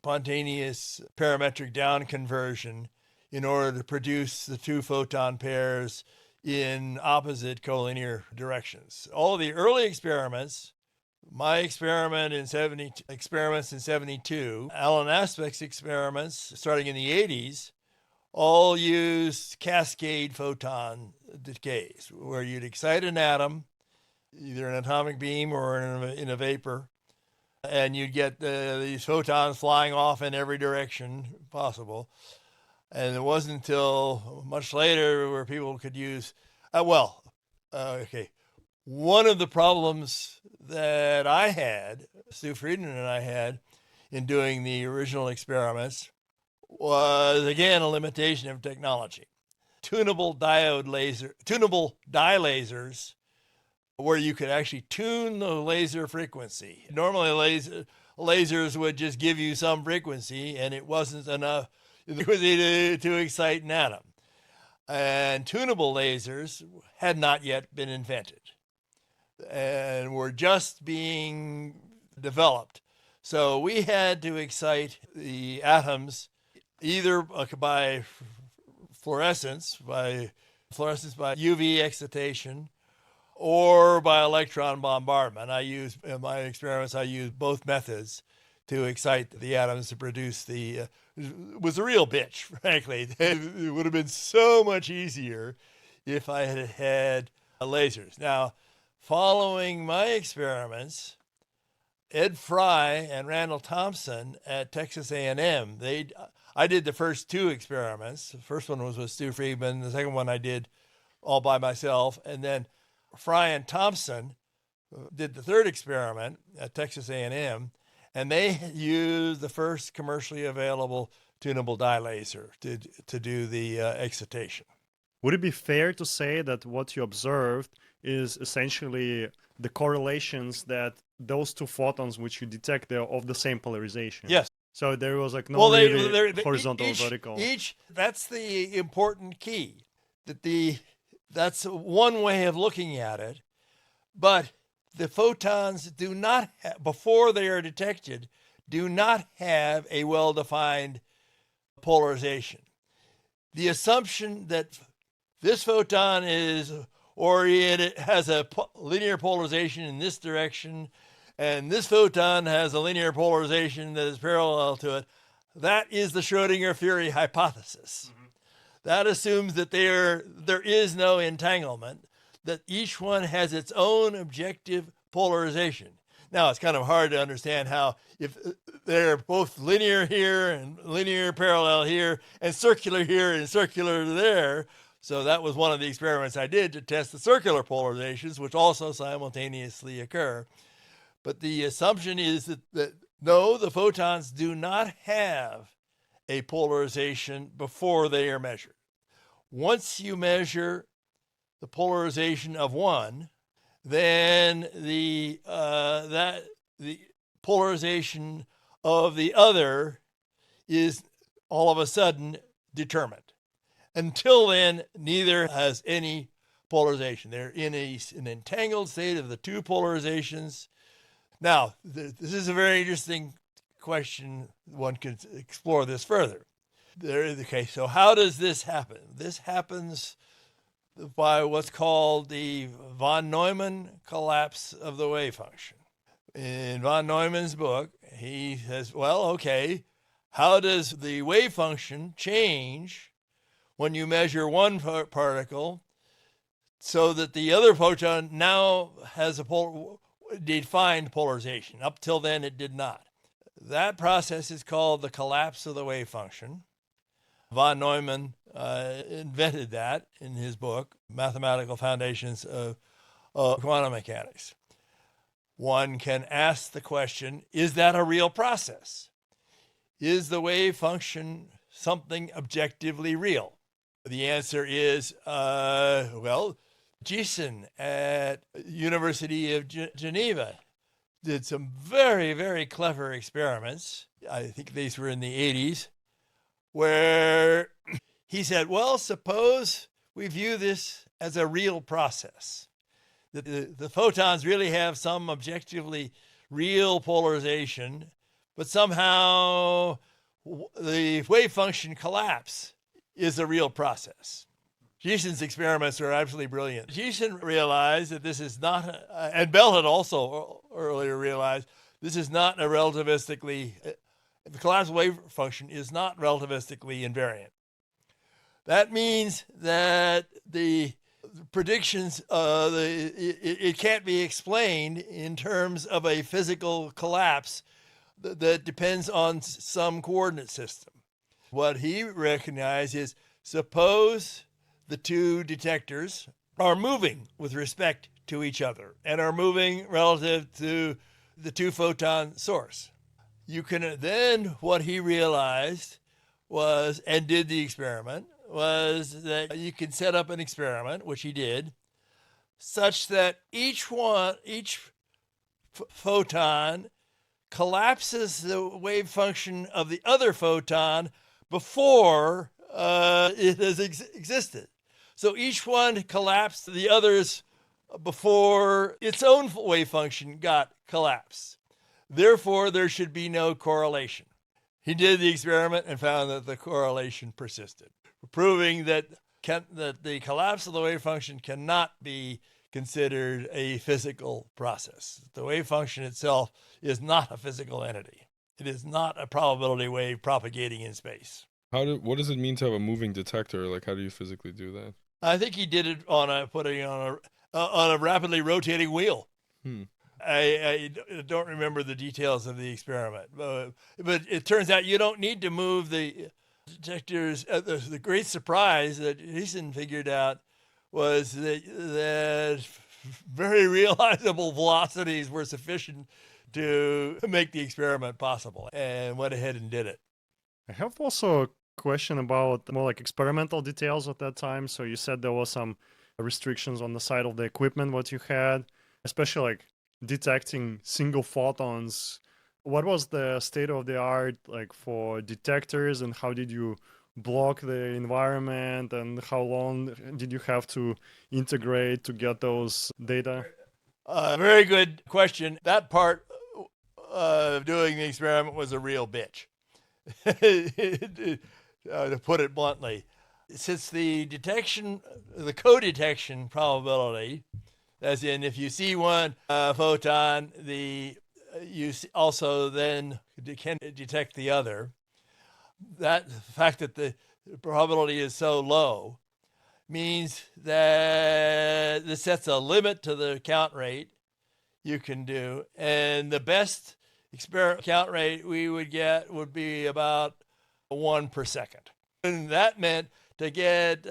spontaneous parametric down conversion in order to produce the two photon pairs in opposite collinear directions. All of the early experiments, my experiments in 72, Alan Aspect's experiments starting in the 80s, all used cascade photon decays, where you'd excite an atom, either an atomic beam or in a vapor, and you'd get these photons flying off in every direction possible. And it wasn't until much later where people could use, one of the problems that I had, Stu Friedman and I had, in doing the original experiments was, again, a limitation of technology. Tunable dye lasers, where you could actually tune the laser frequency. Normally, lasers would just give you some frequency, and it wasn't enough to excite an atom. And tunable lasers had not yet been invented and were just being developed. So we had to excite the atoms either by fluorescence by UV excitation, or by electron bombardment. In my experiments, I used both methods to excite the atoms to produce it was a real bitch, frankly. It would have been so much easier if I had had lasers. Now, following my experiments, Ed Fry and Randall Thompson at Texas A&M, I did the first two experiments. The first one was with Stu Friedman. The second one I did all by myself. And then Fry and Thompson did the third experiment at Texas A&M, and they used the first commercially available tunable dye laser to do the excitation. Would it be fair to say that what you observed is essentially the correlations that those two photons which you detect, they're of the same polarization? Yes. So there was like no really horizontal or vertical. That's the important key. That's one way of looking at it, but the photons do not, before they are detected, do not have a well-defined polarization. The assumption that this photon is oriented, has a linear polarization in this direction, and this photon has a linear polarization that is parallel to it, that is the Schrödinger theory hypothesis. Mm-hmm. That assumes that there is no entanglement, that each one has its own objective polarization. Now, it's kind of hard to understand how, if they're both linear here and linear parallel here and circular here and circular there. So that was one of the experiments I did to test the circular polarizations, which also simultaneously occur. But the assumption is that no, the photons do not have a polarization before they are measured. Once you measure the polarization of one, then the polarization of the other is all of a sudden determined. Until then, neither has any polarization. They're in an entangled state of the two polarizations. Now, this is a very interesting question. One could explore this further. Okay, so how does this happen? This happens by what's called the von Neumann collapse of the wave function. In von Neumann's book, he says, well, okay, how does the wave function change when you measure one particle so that the other photon now has a defined polarization? Up till then, it did not. That process is called the collapse of the wave function. Von Neumann invented that in his book, Mathematical Foundations of Quantum Mechanics. One can ask the question, is that a real process? Is the wave function something objectively real? The answer is, Giessen at University of Geneva did some very, very clever experiments. I think these were in the 80s, where he said, well, suppose we view this as a real process. The photons really have some objectively real polarization, but somehow the wave function collapse is a real process. Gieson's experiments are absolutely brilliant. Gieson realized that this is not, and Bell had also earlier realized, this is not a relativistically, the collapse wave function is not relativistically invariant. That means that the predictions, it can't be explained in terms of a physical collapse that depends on some coordinate system. What he recognized is, suppose the two detectors are moving with respect to each other and are moving relative to the two photon source. You can then, what he realized was, and did the experiment, was that you can set up an experiment, which he did, such that each photon collapses the wave function of the other photon before it has existed. So each one collapsed the others before its own wave function got collapsed. Therefore, there should be no correlation. He did the experiment and found that the correlation persisted, proving that the collapse of the wave function cannot be considered a physical process. The wave function itself is not a physical entity. It is not a probability wave propagating in space. What does it mean to have a moving detector? Like, how do you physically do that? I think he did it on a rapidly rotating wheel. I don't remember the details of the experiment, but it turns out you don't need to move the detectors. The great surprise that Gieson figured out was that very realizable velocities were sufficient to make the experiment possible, and went ahead and did it. I have also a question about more like experimental details at that time. So you said there was some restrictions on the side of the equipment what you had, especially like detecting single photons. What was the state of the art like for detectors, and how did you block the environment, and how long did you have to integrate to get those data? Very good question. That part of doing the experiment was a real bitch, to put it bluntly. Since the co-detection probability, as in if you see one photon, you also then can detect the other. That fact that the probability is so low means that this sets a limit to the count rate you can do, and the best count rate we would get would be about 1 per second. And that meant to get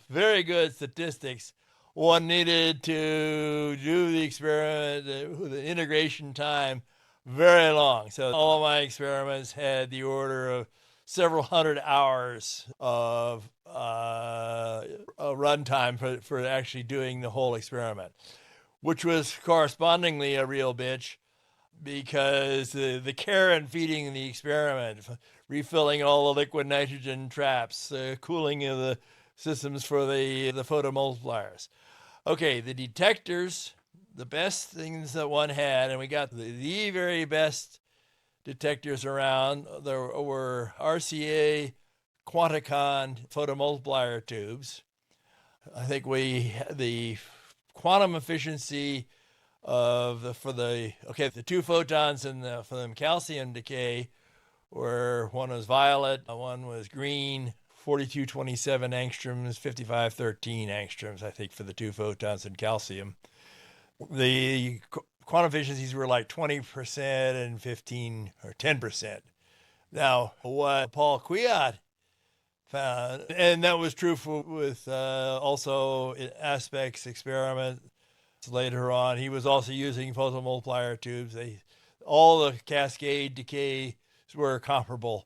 very good statistics, one needed to do the experiment, the integration time, very long. So all of my experiments had the order of several hundred hours of runtime for actually doing the whole experiment, which was correspondingly a real bitch, because the care and feeding the experiment, refilling all the liquid nitrogen traps, cooling of the systems for the photomultipliers. Okay, the detectors, the best things that one had, and we got the very best detectors around. There were RCA Quanticon photomultiplier tubes. I think the quantum efficiency for the two photons and for the calcium decay were, one was violet, one was green, 4227 angstroms, 5513 angstroms, I think, for the two photons in calcium. The quantum efficiencies were like 20% and 15 or 10%. Now, what Paul Kwiat found, and that was true with also aspects experiment later on, he was also using photomultiplier tubes. All the cascade decays were comparable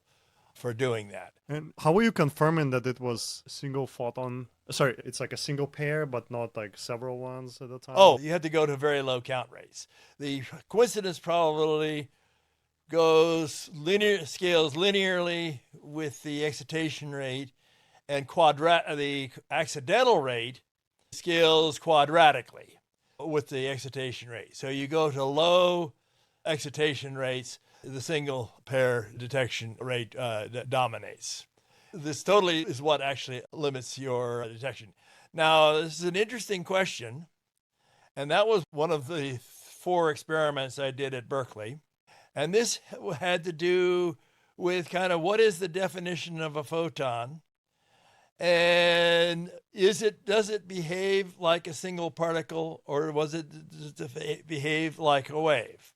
for doing that. And how were you confirming that it was single photon? Sorry, it's like a single pair, but not like several ones at a time? Oh, you had to go to very low count rates. The coincidence probability scales linearly with the excitation rate, and the accidental rate scales quadratically with the excitation rate. So you go to low excitation rates, the single pair detection rate dominates. This totally is what actually limits your detection. Now, this is an interesting question, and that was one of the 4 experiments I did at Berkeley. And this had to do with kind of what is the definition of a photon, and does it behave like a single particle, or does it behave like a wave?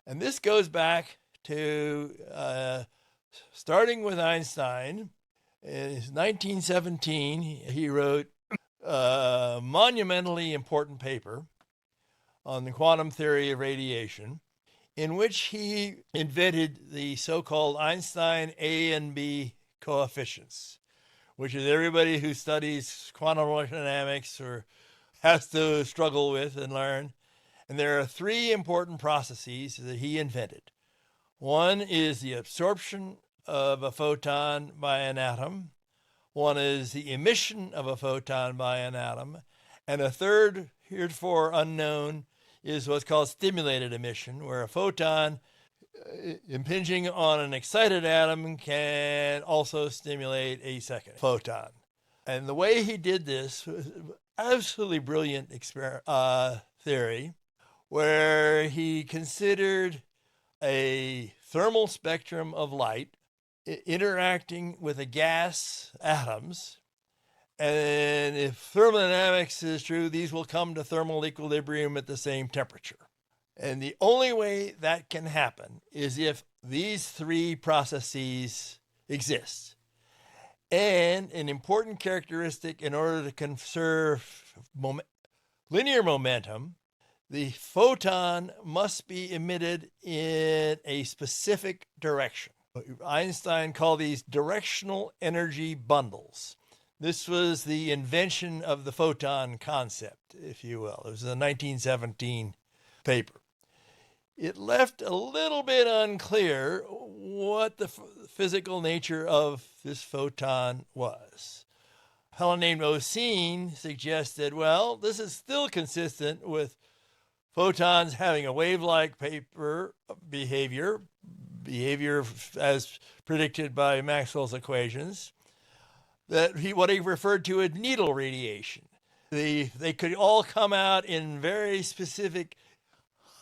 And this goes back to starting with Einstein. In 1917, he wrote a monumentally important paper on the quantum theory of radiation, in which he invented the so-called Einstein A and B coefficients, which is everybody who studies quantum dynamics or has to struggle with and learn. And there are 3 important processes that he invented. One is the absorption of a photon by an atom. One is the emission of a photon by an atom. And a third, heretofore unknown, is what's called stimulated emission, where a photon impinging on an excited atom can also stimulate a second photon. And the way he did this was absolutely brilliant theory, where he considered a thermal spectrum of light interacting with the gas atoms. And if thermodynamics is true, these will come to thermal equilibrium at the same temperature. And the only way that can happen is if these 3 processes exist. And an important characteristic in order to conserve linear momentum, the photon must be emitted in a specific direction. Einstein called these directional energy bundles. This was the invention of the photon concept, if you will. It was a 1917 paper. It left a little bit unclear what the physical nature of this photon was. A fellow named Oseen suggested, well, this is still consistent with photons having a wave-like behavior as predicted by Maxwell's equations, what he referred to as needle radiation. They could all come out in very specific,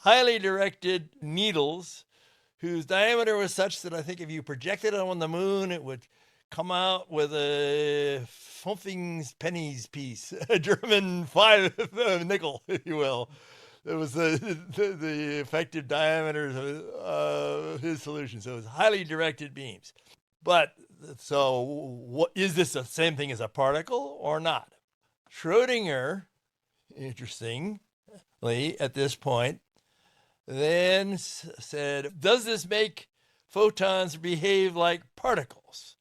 highly directed needles whose diameter was such that I think if you projected it on the moon, it would come out with a Fünfings pennies piece, a German 5 nickel, if you will. It was the effective diameters of his solution. So it was highly directed beams. But so what, is this the same thing as a particle or not? Schrödinger, interestingly, at this point, then said, does this make photons behave like particles?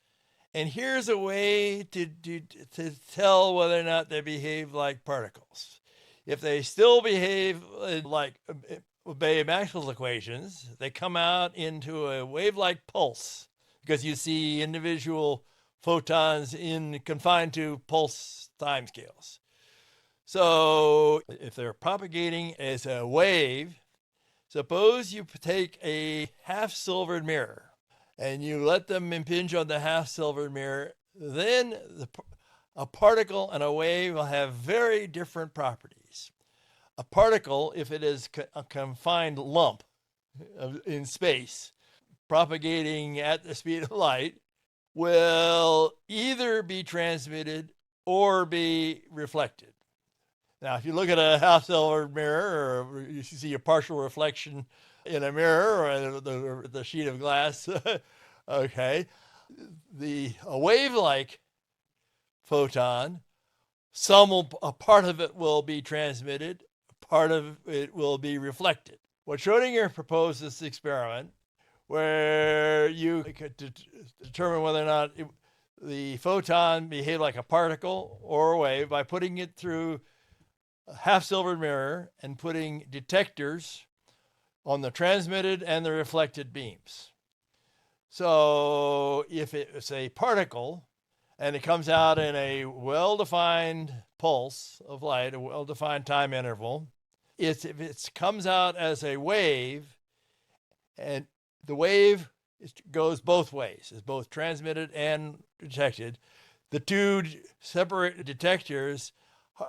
And here's a way to tell whether or not they behave like particles. If they still behave like obey Maxwell's equations, they come out into a wave-like pulse because you see individual photons confined to pulse timescales. So if they're propagating as a wave, suppose you take a half-silvered mirror and you let them impinge on the half-silvered mirror, then a particle and a wave will have very different properties. A particle, if it is a confined lump in space, propagating at the speed of light, will either be transmitted or be reflected. Now, if you look at a half-silvered mirror, or you see a partial reflection in a mirror or the sheet of glass, okay, a wave-like photon, a part of it will be transmitted, part of it will be reflected. What Schrödinger proposed this experiment where you could determine whether or not the photon behaved like a particle or a wave by putting it through a half-silvered mirror and putting detectors on the transmitted and the reflected beams. So if it's a particle and it comes out in a well-defined pulse of light, a well-defined time interval. If it comes out as a wave, and the wave goes both ways, is both transmitted and detected, the two separate detectors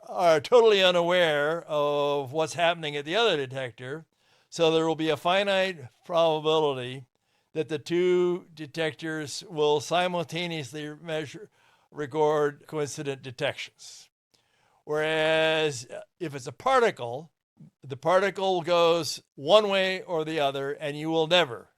are totally unaware of what's happening at the other detector, so there will be a finite probability that the two detectors will simultaneously record coincident detections. Whereas if it's a particle, the particle goes one way or the other, and you will never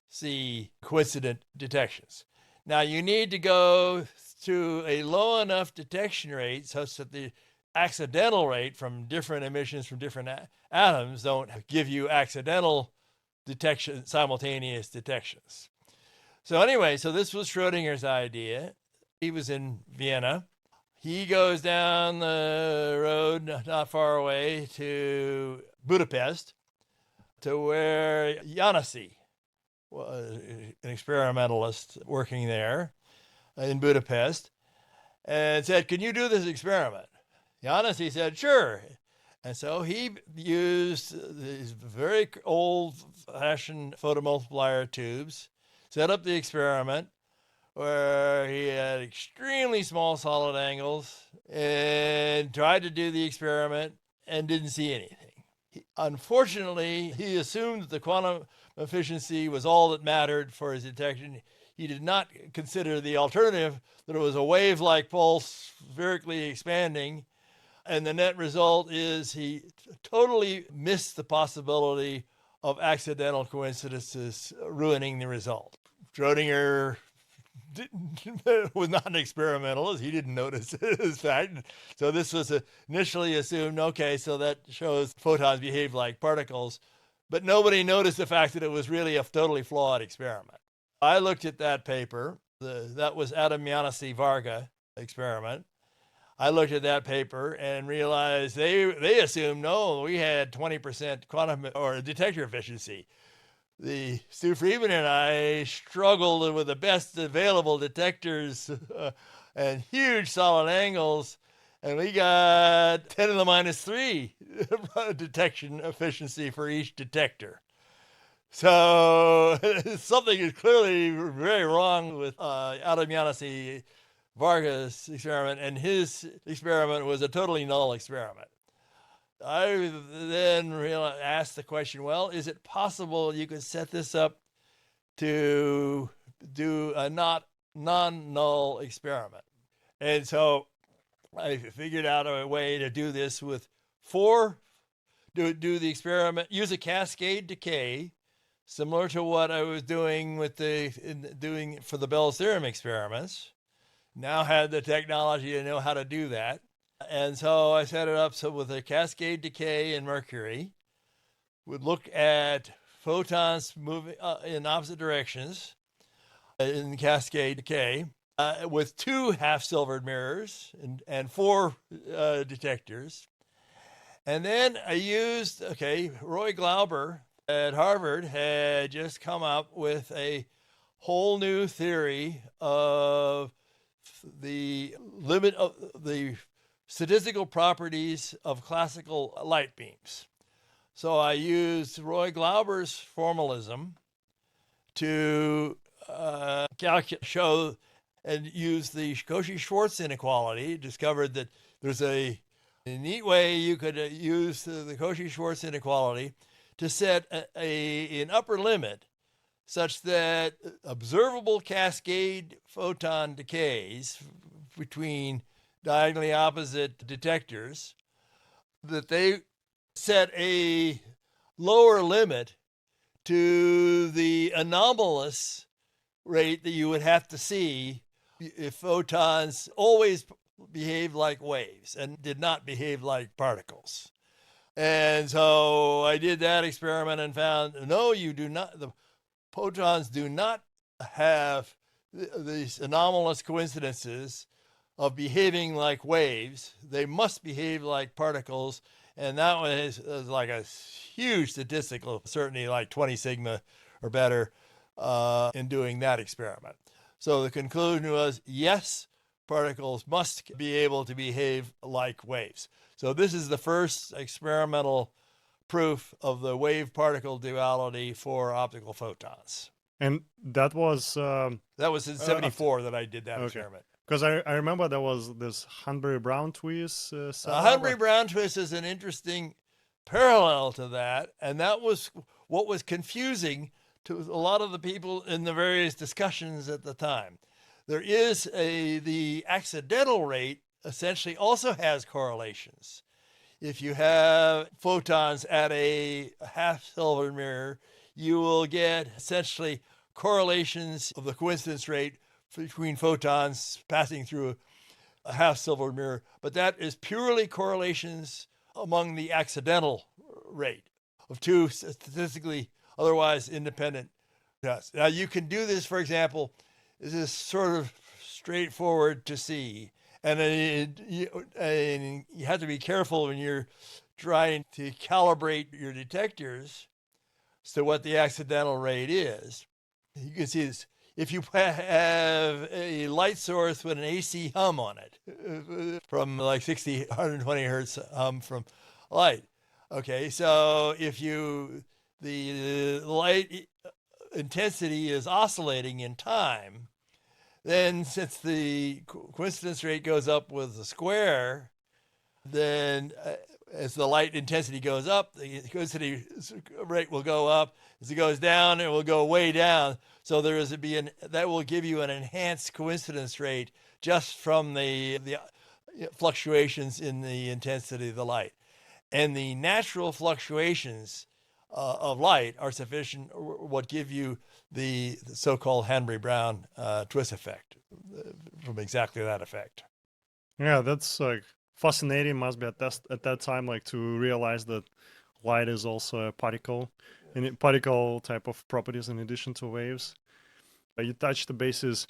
see coincident detections. Now, you need to go to a low enough detection rate such that the accidental rate from different emissions from different atoms don't give you accidental detection, simultaneous detections. So anyway, so this was Schrodinger's idea. He was in Vienna. He goes down the road not far away to Budapest, to where Janasi, an experimentalist working there in Budapest, and said, "Can you do this experiment?" Janasi said, "Sure." And so he used these very old-fashioned photomultiplier tubes, set up the experiment where he had extremely small solid angles, and tried to do the experiment and didn't see anything. Unfortunately, he assumed that the quantum efficiency was all that mattered for his detection. He did not consider the alternative, that it was a wave-like pulse spherically expanding, and the net result is he totally missed the possibility of accidental coincidences ruining the result. Schrodinger was not an experimentalist. He didn't notice this fact. So this was initially assumed, okay, so that shows photons behave like particles. But nobody noticed the fact that it was really a totally flawed experiment. I looked at that paper. That was Adam Janasi Varga experiment. I looked at that paper and realized they assumed, no, we had 20% quantum or detector efficiency. Stu Friedman and I struggled with the best available detectors and huge solid angles, and we got 10 to the minus 3 detection efficiency for each detector. So something is clearly very wrong with Adam Janasi Varga's experiment, and his experiment was a totally null experiment. I then asked the question, well, is it possible you could set this up to do a non-null experiment? And so I figured out a way to do this with do the experiment, use a cascade decay, similar to what I was doing doing for the Bell's theorem experiments. Now had the technology to know how to do that. And so I set it up so with a cascade decay in mercury, would look at photons moving in opposite directions in cascade decay with 2 half-silvered mirrors and 4 detectors. And then I used, Roy Glauber at Harvard had just come up with a whole new theory of the limit of the statistical properties of classical light beams. So I used Roy Glauber's formalism to show and use the Cauchy-Schwarz inequality. Discovered that there's a neat way you could use the Cauchy-Schwarz inequality to set an upper limit such that observable cascade photon decays between diagonally opposite detectors, that they set a lower limit to the anomalous rate that you would have to see if photons always behaved like waves and did not behave like particles. And so I did that experiment and found, no, you do not, the photons do not have these anomalous coincidences of behaving like waves. They must behave like particles. And that was like a huge statistical certainty, like 20 sigma or better in doing that experiment. So the conclusion was, yes, particles must be able to behave like waves. So this is the first experimental proof of the wave-particle duality for optical photons. And that was in 74 that I did that experiment. Because I remember there was this Hanbury-Brown twist. Hanbury-Brown twist is an interesting parallel to that, and that was what was confusing to a lot of the people in the various discussions at the time. There is the accidental rate essentially also has correlations. If you have photons at a half-silver mirror, you will get essentially correlations of the coincidence rate between photons passing through a half-silver mirror, but that is purely correlations among the accidental rate of two statistically otherwise independent tests. Now you can do this, for example, this is sort of straightforward to see, and you have to be careful when you're trying to calibrate your detectors as to what the accidental rate is. You can see this. If you have a light source with an AC hum on it, from like 60, 120 hertz hum from light. Okay, so if the light intensity is oscillating in time, then since the coincidence rate goes up with the square, then as the light intensity goes up, the coincidence rate will go up. As it goes down, it will go way down. So that will give you an enhanced coincidence rate just from the fluctuations in the intensity of the light. And the natural fluctuations of light are sufficient, what give you the so-called Hanbury-Brown twist effect, from exactly that effect. Yeah, that's like fascinating. Must be at that time, like, to realize that light is also a particle, and particle type of properties in addition to waves. You touched the basis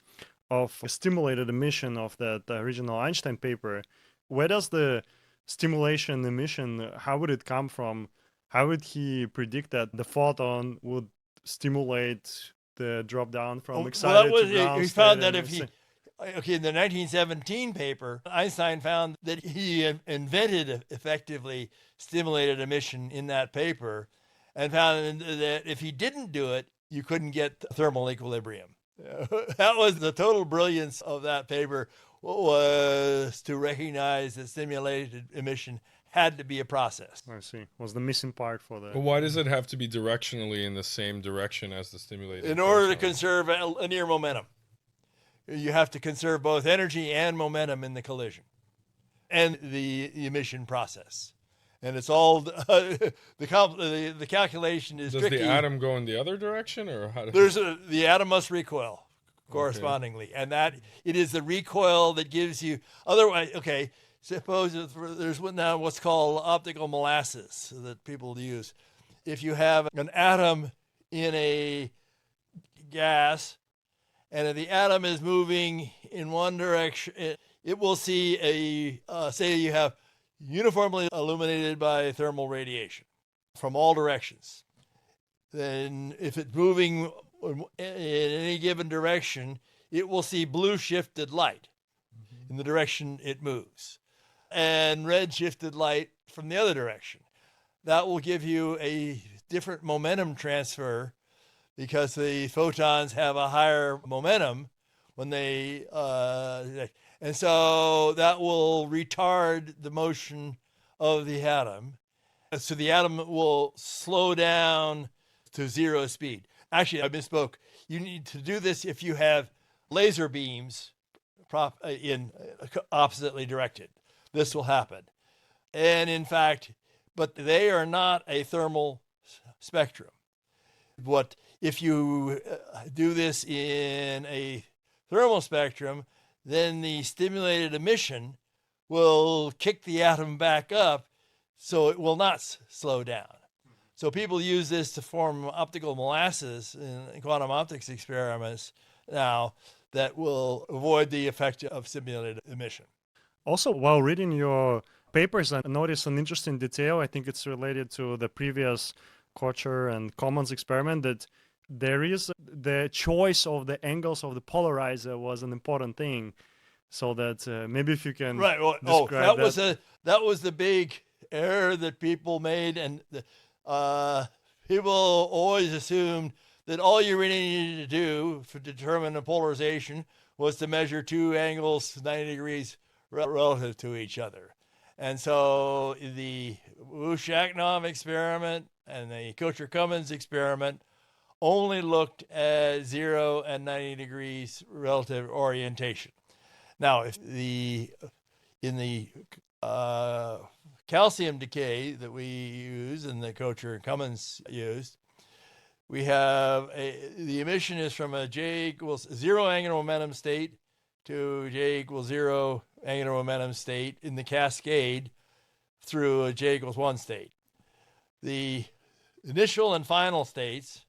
of stimulated emission of that original Einstein paper. Where does the stimulation emission, how would it come from? How would he predict that the photon would stimulate the drop down from excited to ground he found that if in the 1917 paper, Einstein found that he invented effectively stimulated emission in that paper, and found that if he didn't do it, you couldn't get thermal equilibrium. That was the total brilliance of that paper, was to recognize that stimulated emission had to be a process. I see. Was the missing part for that. But why does it have to be directionally in the same direction as the stimulated? In order to conserve linear momentum. You have to conserve both energy and momentum in the collision and the emission process. And it's all the calculation is tricky. Does the atom go in the other direction, or how? The atom must recoil correspondingly, and that it is the recoil that gives you. Otherwise, okay. Suppose there's now what's called optical molasses that people use. If you have an atom in a gas, and if the atom is moving in one direction, it will see say you have uniformly illuminated by thermal radiation from all directions. Then if it's moving in any given direction, it will see blue shifted light in the direction it moves, and red shifted light from the other direction. That will give you a different momentum transfer, because the photons have a higher momentum when they and so that will retard the motion of the atom. So the atom will slow down to zero speed. Actually, I misspoke. You need to do this if you have laser beams in oppositely directed. This will happen. And in fact, but they are not a thermal spectrum. If you do this in a thermal spectrum, then the stimulated emission will kick the atom back up, so it will not slow down. So people use this to form optical molasses in quantum optics experiments now that will avoid the effect of stimulated emission. Also, while reading your papers, I noticed an interesting detail. I think it's related to the previous Kocher and Commons experiment, that there is the choice of the angles of the polarizer was an important thing. So that maybe if you can describe that was the big error that people made, and people always assumed that all you really needed to do to determine a polarization was to measure two angles 90 degrees relative to each other. And so the Wu-Shaknov experiment and the Kocher-Cummins experiment only looked at 0 and 90 degrees relative orientation. Now, in the calcium decay that we use and the Kocher and Cummins used, we have the emission is from a J equals 0 angular momentum state to J equals 0 angular momentum state in the cascade through a J equals 1 state. The initial and final states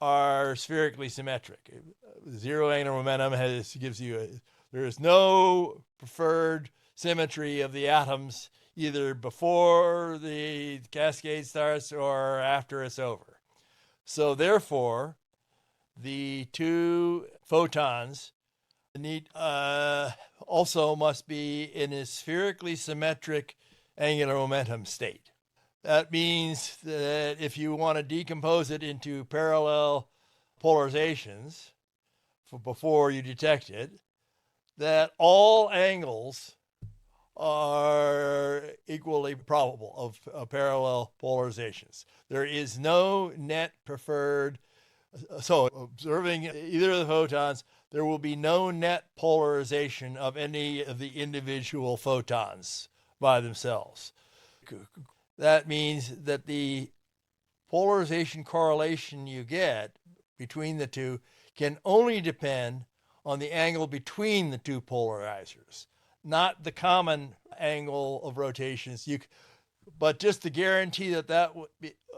are spherically symmetric. 0 angular momentum gives you there is no preferred symmetry of the atoms either before the cascade starts or after it's over. So therefore, the two photons also must be in a spherically symmetric angular momentum state. That means that if you want to decompose it into parallel polarizations before you detect it, that all angles are equally probable of parallel polarizations. There is no net preferred. So observing either of the photons, there will be no net polarization of any of the individual photons by themselves. That means that the polarization correlation you get between the two can only depend on the angle between the two polarizers, not the common angle of rotations. But just to guarantee that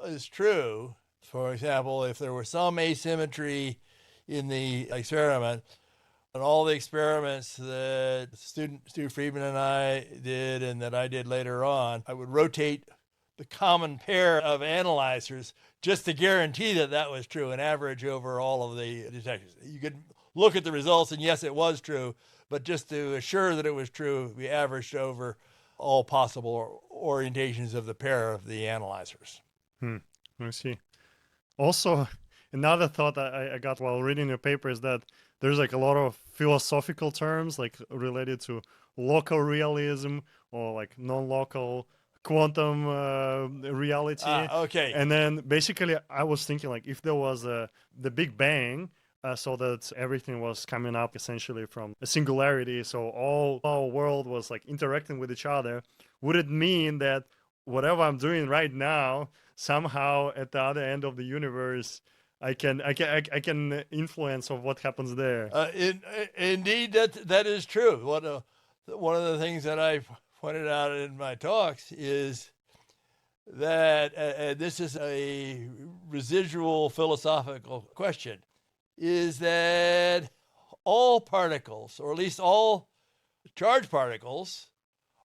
is true, for example, if there were some asymmetry in the experiment, and all the experiments that Stu Friedman and I did and that I did later on, I would rotate the common pair of analyzers just to guarantee that was true and average over all of the detectors. You could look at the results, and yes, it was true, but just to assure that it was true, we averaged over all possible orientations of the pair of the analyzers. I see. Also, another thought I got while reading your paper is that there's like a lot of philosophical terms like related to local realism or like non-local quantum reality. Okay. And then basically I was thinking like if there was the Big Bang, so that everything was coming up essentially from a singularity, so all our world was like interacting with each other, would it mean that whatever I'm doing right now, somehow at the other end of the universe, I can influence of what happens there? Indeed, that is true. One of the things that I pointed out in my talks is that this is a residual philosophical question, is that all particles, or at least all charged particles,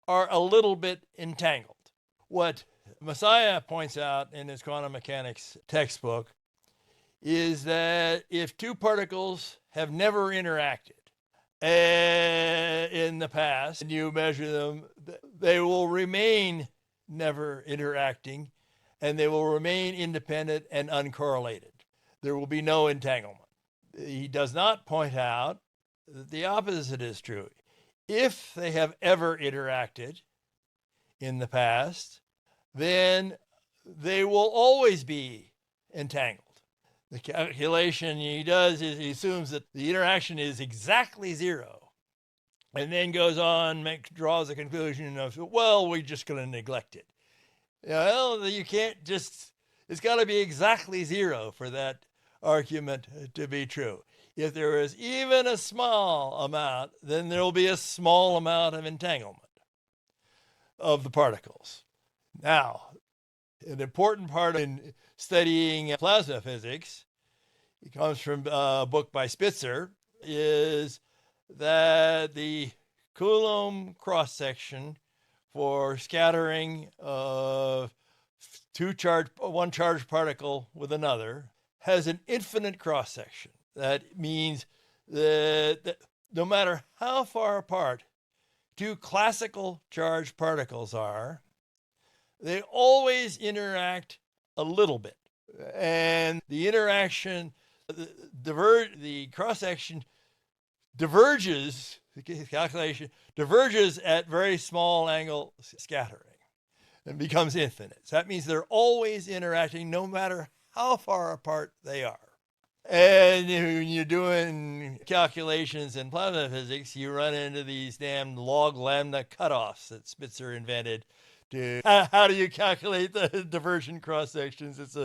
are a little bit entangled. What Messiah points out in his quantum mechanics textbook is that if two particles have never interacted in the past, and you measure them, they will remain never interacting, and they will remain independent and uncorrelated. There will be no entanglement. He does not point out that the opposite is true. If they have ever interacted in the past, then they will always be entangled. The calculation he does is he assumes that the interaction is exactly zero, and then goes on, draws a conclusion of, well, we're just going to neglect it. Well, you can't just, it's got to be exactly zero for that argument to be true. If there is even a small amount, then there will be a small amount of entanglement of the particles. Now, an important part in studying plasma physics, it comes from a book by Spitzer, is that the Coulomb cross-section for scattering of one charged particle with another has an infinite cross-section. That means that no matter how far apart two classical charged particles are, they always interact a little bit. And the interaction, the cross-section diverges, the calculation diverges at very small angle scattering and becomes infinite. So that means they're always interacting no matter how far apart they are. And when you're doing calculations in plasma physics, you run into these damn log lambda cutoffs that Spitzer invented. How do you calculate the divergent cross sections?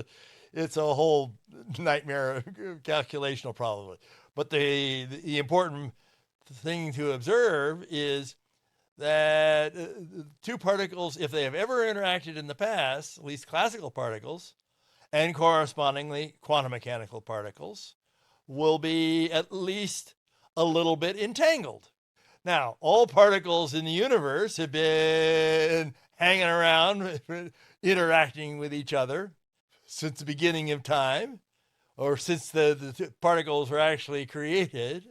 It's a whole nightmare calculational problem. But the important thing to observe is that two particles, if they have ever interacted in the past, at least classical particles, and correspondingly quantum mechanical particles, will be at least a little bit entangled. Now, all particles in the universe have been hanging around, interacting with each other since the beginning of time, or since the particles were actually created.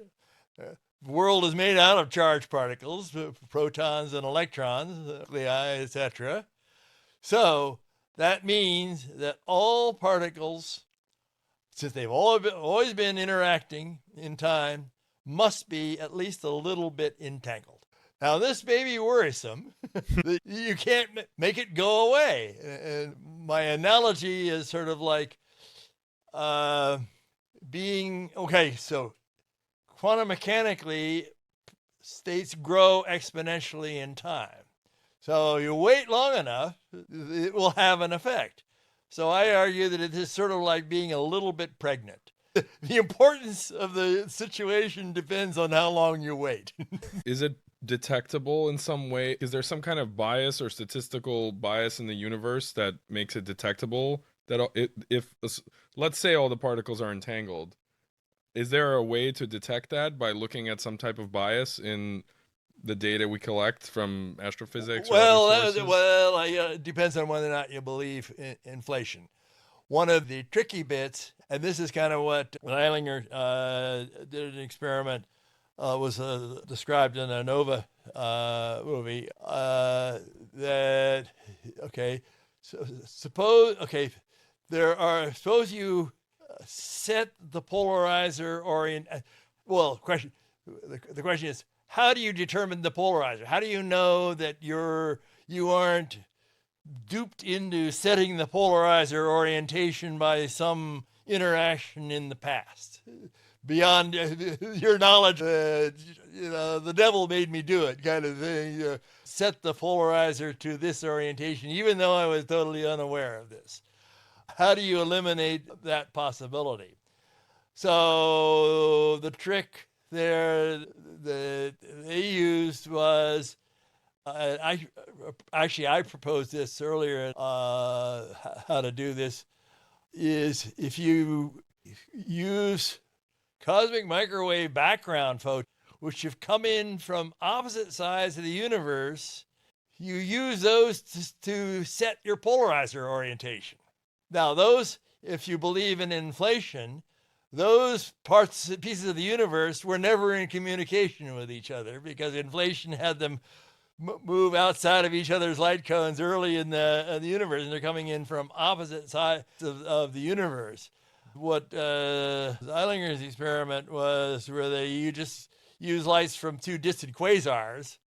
The world is made out of charged particles, protons and electrons, nuclei, etc. So that means that all particles, since they've always been interacting in time, must be at least a little bit entangled. Now, this may be worrisome. You can't make it go away. And my analogy is sort of like so quantum mechanically, states grow exponentially in time. So you wait long enough, it will have an effect. So I argue that it is sort of like being a little bit pregnant. The importance of the situation depends on how long you wait. Is it detectable in some way? Is there some kind of bias or statistical bias in the universe that makes it detectable? That if let's say all the particles are entangled, is there a way to detect that by looking at some type of bias in the data we collect from astrophysics? It depends on whether or not you believe in inflation. One of the tricky bits, and this is kind of what Eilinger did an experiment, was described in a Nova movie. Suppose you set the polarizer the question is, how do you determine the polarizer? How do you know that you aren't duped into setting the polarizer orientation by some interaction in the past? Beyond your knowledge, the devil made me do it kind of thing. Set the polarizer to this orientation, even though I was totally unaware of this. How do you eliminate that possibility? So the trick there that they used was, I proposed this earlier, how to do this, is if you use cosmic microwave background photons, which have come in from opposite sides of the universe, you use those to set your polarizer orientation. Now, those, if you believe in inflation, those pieces of the universe were never in communication with each other because inflation had them move outside of each other's light cones early in the universe, and they're coming in from opposite sides of the universe. What Eilinger's experiment was where you just use lights from two distant quasars,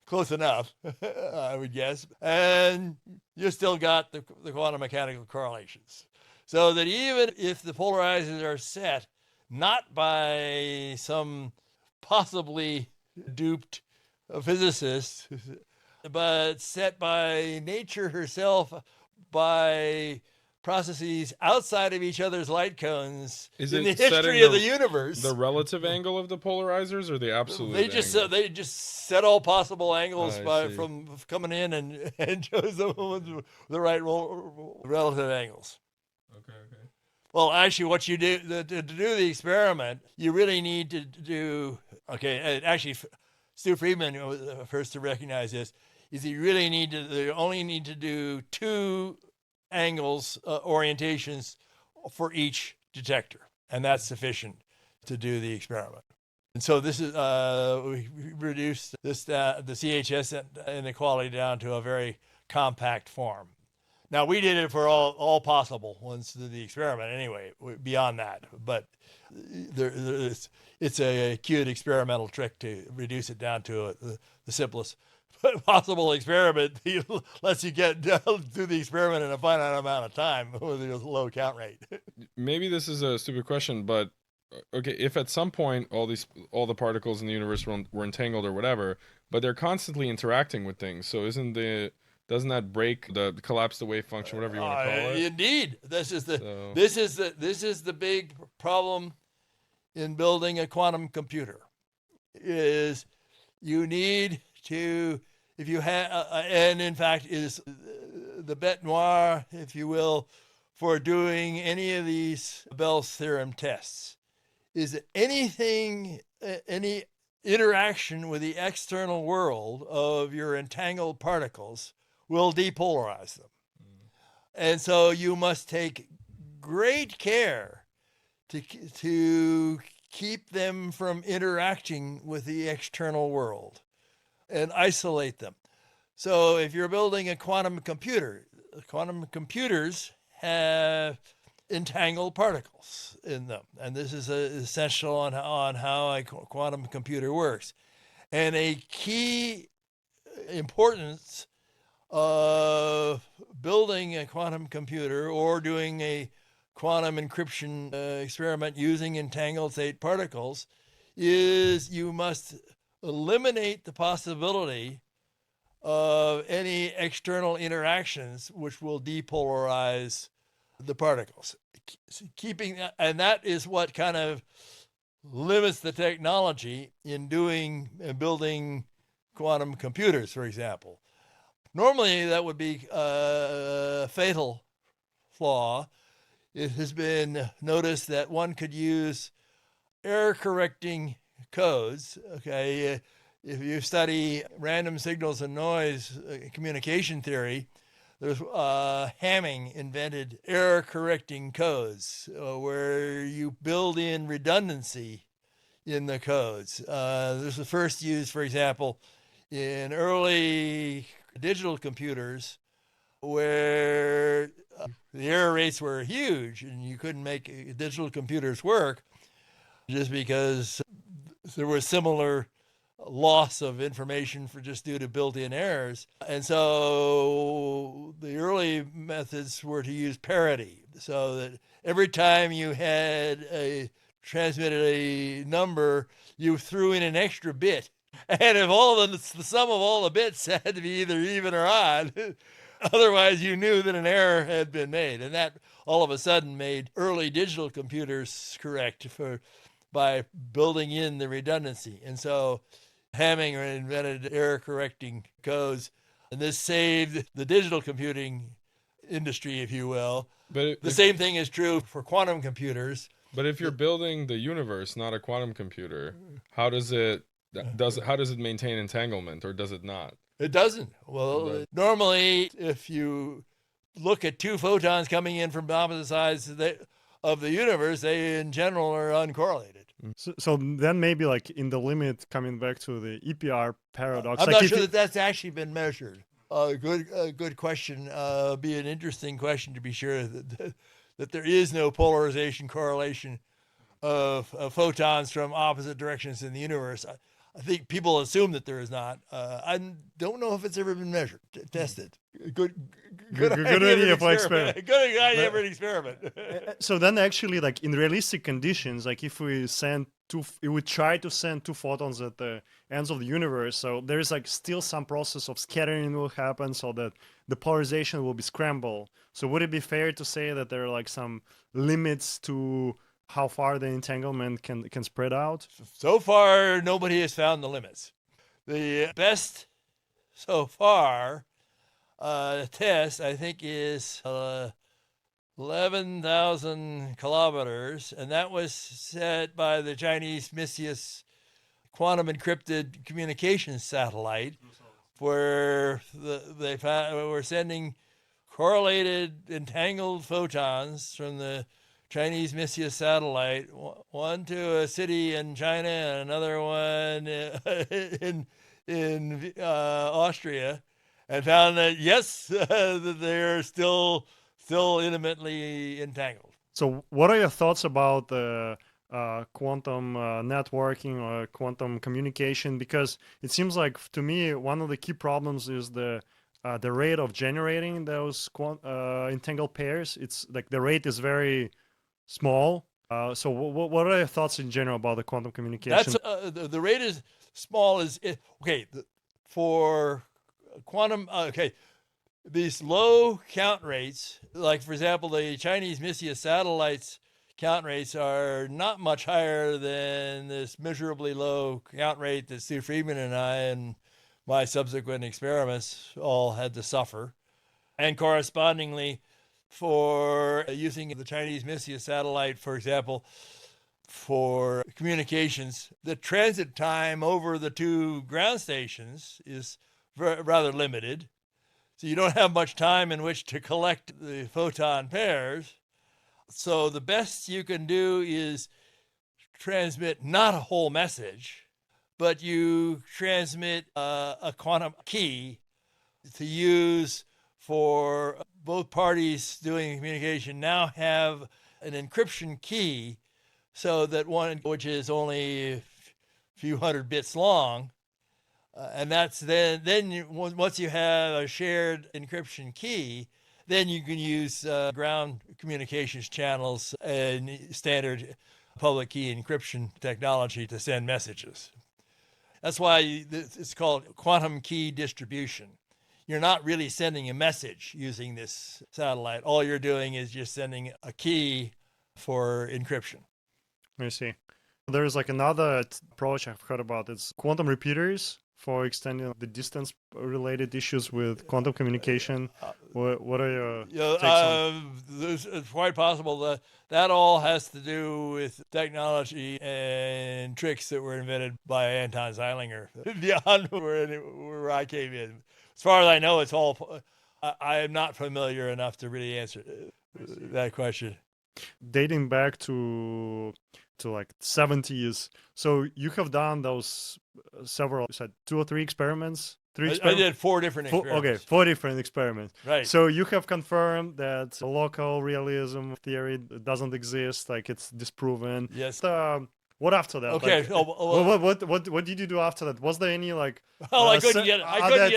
close enough, I would guess, and you still got the quantum mechanical correlations. So that even if the polarizers are set not by some possibly duped physicist, but set by nature herself by processes outside of each other's light cones in the history of the universe. The relative angle of the polarizers or the absolute angle? They just set all possible angles from coming in and chose the right relative angles. Okay. Well, actually, what you do to do the experiment, you really need to do. Actually, Stu Friedman was the first to recognize this. Is you only need to do two angles, orientations for each detector, and that's sufficient to do the experiment. And so this is we reduced this the CHS inequality down to a very compact form. Now we did it for all possible ones to the experiment anyway. Beyond that, but it's a cute experimental trick to reduce it down to the simplest possible experiment. Lets you get through the experiment in a finite amount of time with a low count rate. Maybe this is a stupid question, but okay, if at some point all the particles in the universe were entangled or whatever, but they're constantly interacting with things, so doesn't that break collapse the wave function, whatever you want to call it? Indeed, this is the big problem in building a quantum computer. Is you need to, if you have, and in fact is the bête noire, if you will, for doing any of these Bell's theorem tests, is that any interaction with the external world of your entangled particles will depolarize them. And so you must take great care to keep them from interacting with the external world and isolate them. So if you're building a quantum computer, quantum computers have entangled particles in them. And this is essential on how a quantum computer works. And a key importance of building a quantum computer or doing a quantum encryption experiment using entangled state particles is you must eliminate the possibility of any external interactions which will depolarize the particles. And that is what kind of limits the technology in building quantum computers, for example. Normally, that would be a fatal flaw. It has been noticed that one could use error-correcting codes. Okay, if you study random signals and noise communication theory, there's Hamming invented error-correcting codes where you build in redundancy in the codes. This was first used, for example, in early digital computers where the error rates were huge and you couldn't make digital computers work just because there was similar loss of information just due to built-in errors. And so the early methods were to use parity, so that every time you had transmitted a number, you threw in an extra bit. And if the sum of all the bits had to be either even or odd, otherwise you knew that an error had been made. And that all of a sudden made early digital computers correct by building in the redundancy. And so Hamming invented error-correcting codes, and this saved the digital computing industry, if you will. But the same thing is true for quantum computers. But if you're building the universe, not a quantum computer, how does it maintain entanglement, or does it not? It doesn't. Well, normally, if you look at two photons coming in from opposite sides of the universe, they in general are uncorrelated. So then maybe like in the limit, coming back to the EPR paradox. I'm not sure that's actually been measured. Good question. Be an interesting question to be sure that there is no polarization correlation of photons from opposite directions in the universe. I think people assume that there is not. I don't know if it's ever been measured, tested. Good idea for experiment. Good idea for an experiment. So then, actually, like in realistic conditions, like if we try to send two photons at the ends of the universe, so there is like still some process of scattering will happen, so that the polarization will be scrambled. So would it be fair to say that there are like some limits to how far the entanglement can spread out? So far, nobody has found the limits. The best so far test, I think, is 11,000 kilometers, and that was set by the Chinese MISIUS quantum encrypted communications satellite, where we're sending correlated entangled photons from the Chinese missile satellite, one to a city in China and another one in Austria, and found that yes, that they're still intimately entangled. So, what are your thoughts about the quantum networking or quantum communication? Because it seems like, to me, one of the key problems is the rate of generating those entangled pairs. It's like the rate is very small. So what are your thoughts in general about the quantum communication? That's the rate is small. For quantum. These low count rates, like for example, the Chinese missile satellites count rates are not much higher than this miserably low count rate that Stu Friedman and I and my subsequent experiments all had to suffer. And correspondingly, for using the Chinese missile satellite, for example, for communications, the transit time over the two ground stations is rather limited. So you don't have much time in which to collect the photon pairs. So the best you can do is transmit not a whole message, but you transmit a quantum key to use for both parties doing communication. Now have an encryption key, so that one which is only a few hundred bits long, and that's then once you have a shared encryption key, then you can use ground communications channels and standard public key encryption technology to send messages. That's why it's called quantum key distribution. You're not really sending a message using this satellite. All you're doing is just sending a key for encryption. I see. There's like another approach I've heard about. It's quantum repeaters for extending the distance-related issues with quantum communication. What are your takes on? It's quite possible that all has to do with technology and tricks that were invented by Anton Zeilinger beyond where I came in. As far as I know, it's all. I am not familiar enough to really answer that question. Dating back to like 70s, so you have done those several, you said 2 or 3 experiments? I did 4 different experiments. Okay, 4 different experiments. Right. So you have confirmed that the local realism theory doesn't exist, like it's disproven. Yes. What after that? Okay. Like, what did you do after that? Was there any like? I couldn't get it.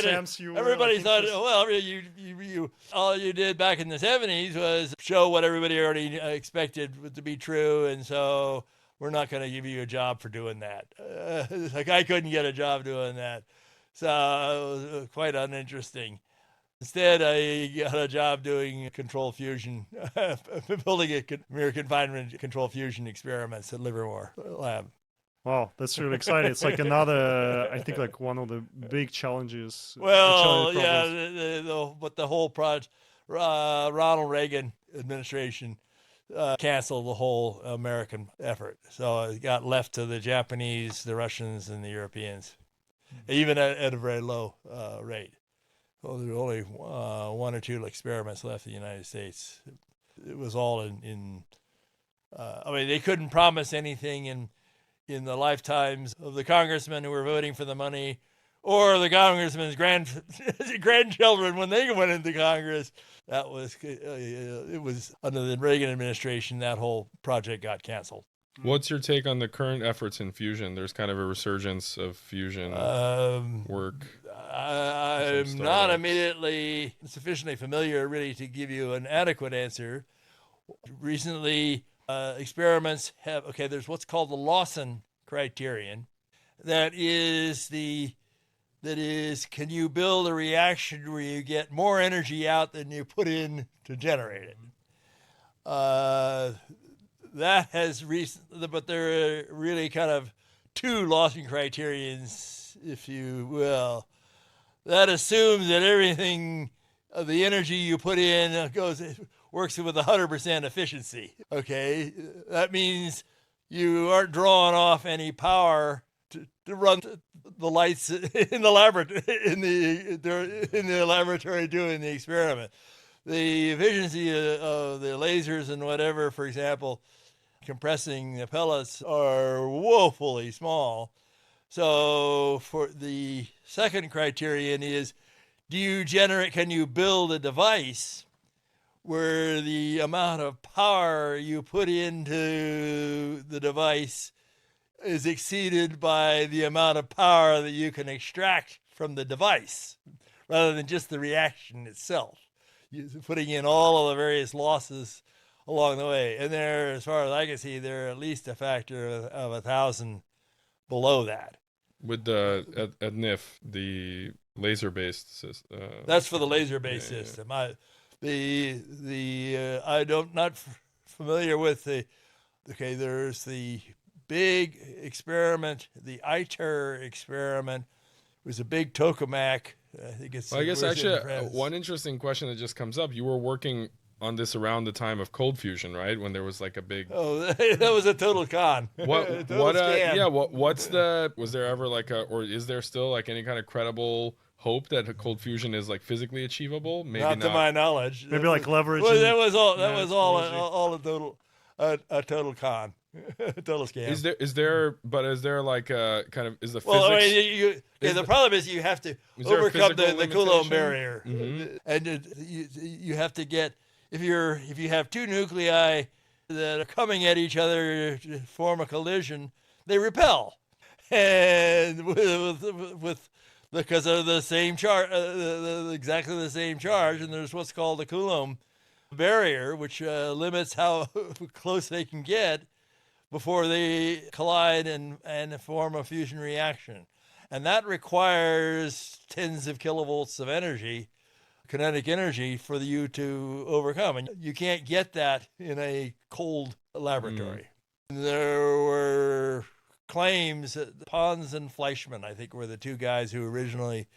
Attempts Everybody thought, you all you did back in the 70s was show what everybody already expected to be true, and so we're not going to give you a job for doing that. Like I couldn't get a job doing that, so it was quite uninteresting. Instead, I got a job doing control fusion, building a mere confinement control fusion experiments at Livermore Lab. Wow, that's really exciting. It's like another, I think, like one of the big challenges. Well, yeah, but the whole project, Ronald Reagan administration canceled the whole American effort. So it got left to the Japanese, the Russians, and the Europeans, even at a very low rate. Well, there were only 1 or 2 experiments left in the United States. It was all in they couldn't promise anything in the lifetimes of the congressmen who were voting for the money, or the congressmen's grandchildren when they went into Congress. That was it was under the Reagan administration. That whole project got canceled. What's your take on the current efforts in fusion? There's kind of a resurgence of fusion work. I'm not immediately sufficiently familiar really to give you an adequate answer. Recently, experiments there's what's called the Lawson criterion. That is, can you build a reaction where you get more energy out than you put in to generate it? That has but there are really kind of 2 Lawson criterions, if you will. That assumes that everything, the energy you put in works with 100% efficiency. Okay, that means you aren't drawing off any power to run the lights in the laboratory doing the experiment. the efficiency of the lasers and whatever, for example, compressing the pellets are woefully small. So for the second criterion is, can you build a device where the amount of power you put into the device is exceeded by the amount of power that you can extract from the device, rather than just the reaction itself. You're putting in all of the various losses along the way. And there, as far as I can see, they're at least a factor of 1,000 below that. With the at NIF, the laser-based system. That's for the laser-based system. I'm not familiar with there's the big experiment, the ITER experiment. It was a big tokamak. I guess actually one interesting question that just comes up. You were working on this around the time of cold fusion, right? When there was like a big... Oh, that was a total con. Was there ever or is there still like any kind of credible hope that cold fusion is like physically achievable? Maybe not to my knowledge. Maybe like leverage. Well, that was all a total con. Total scam. Is there like a kind of, is the physics... the problem is you have to overcome the Coulomb barrier. Mm-hmm. And you have to get, if you have two nuclei that are coming at each other to form a collision, they repel. And because of the same charge, exactly the same charge, and there's what's called the Coulomb barrier, which limits how close they can get before they collide and form a fusion reaction. And that requires tens of kilovolts of energy, kinetic energy, for you to overcome. And you can't get that in a cold laboratory. There were claims that Pons and Fleischmann, I think, were the two guys who originally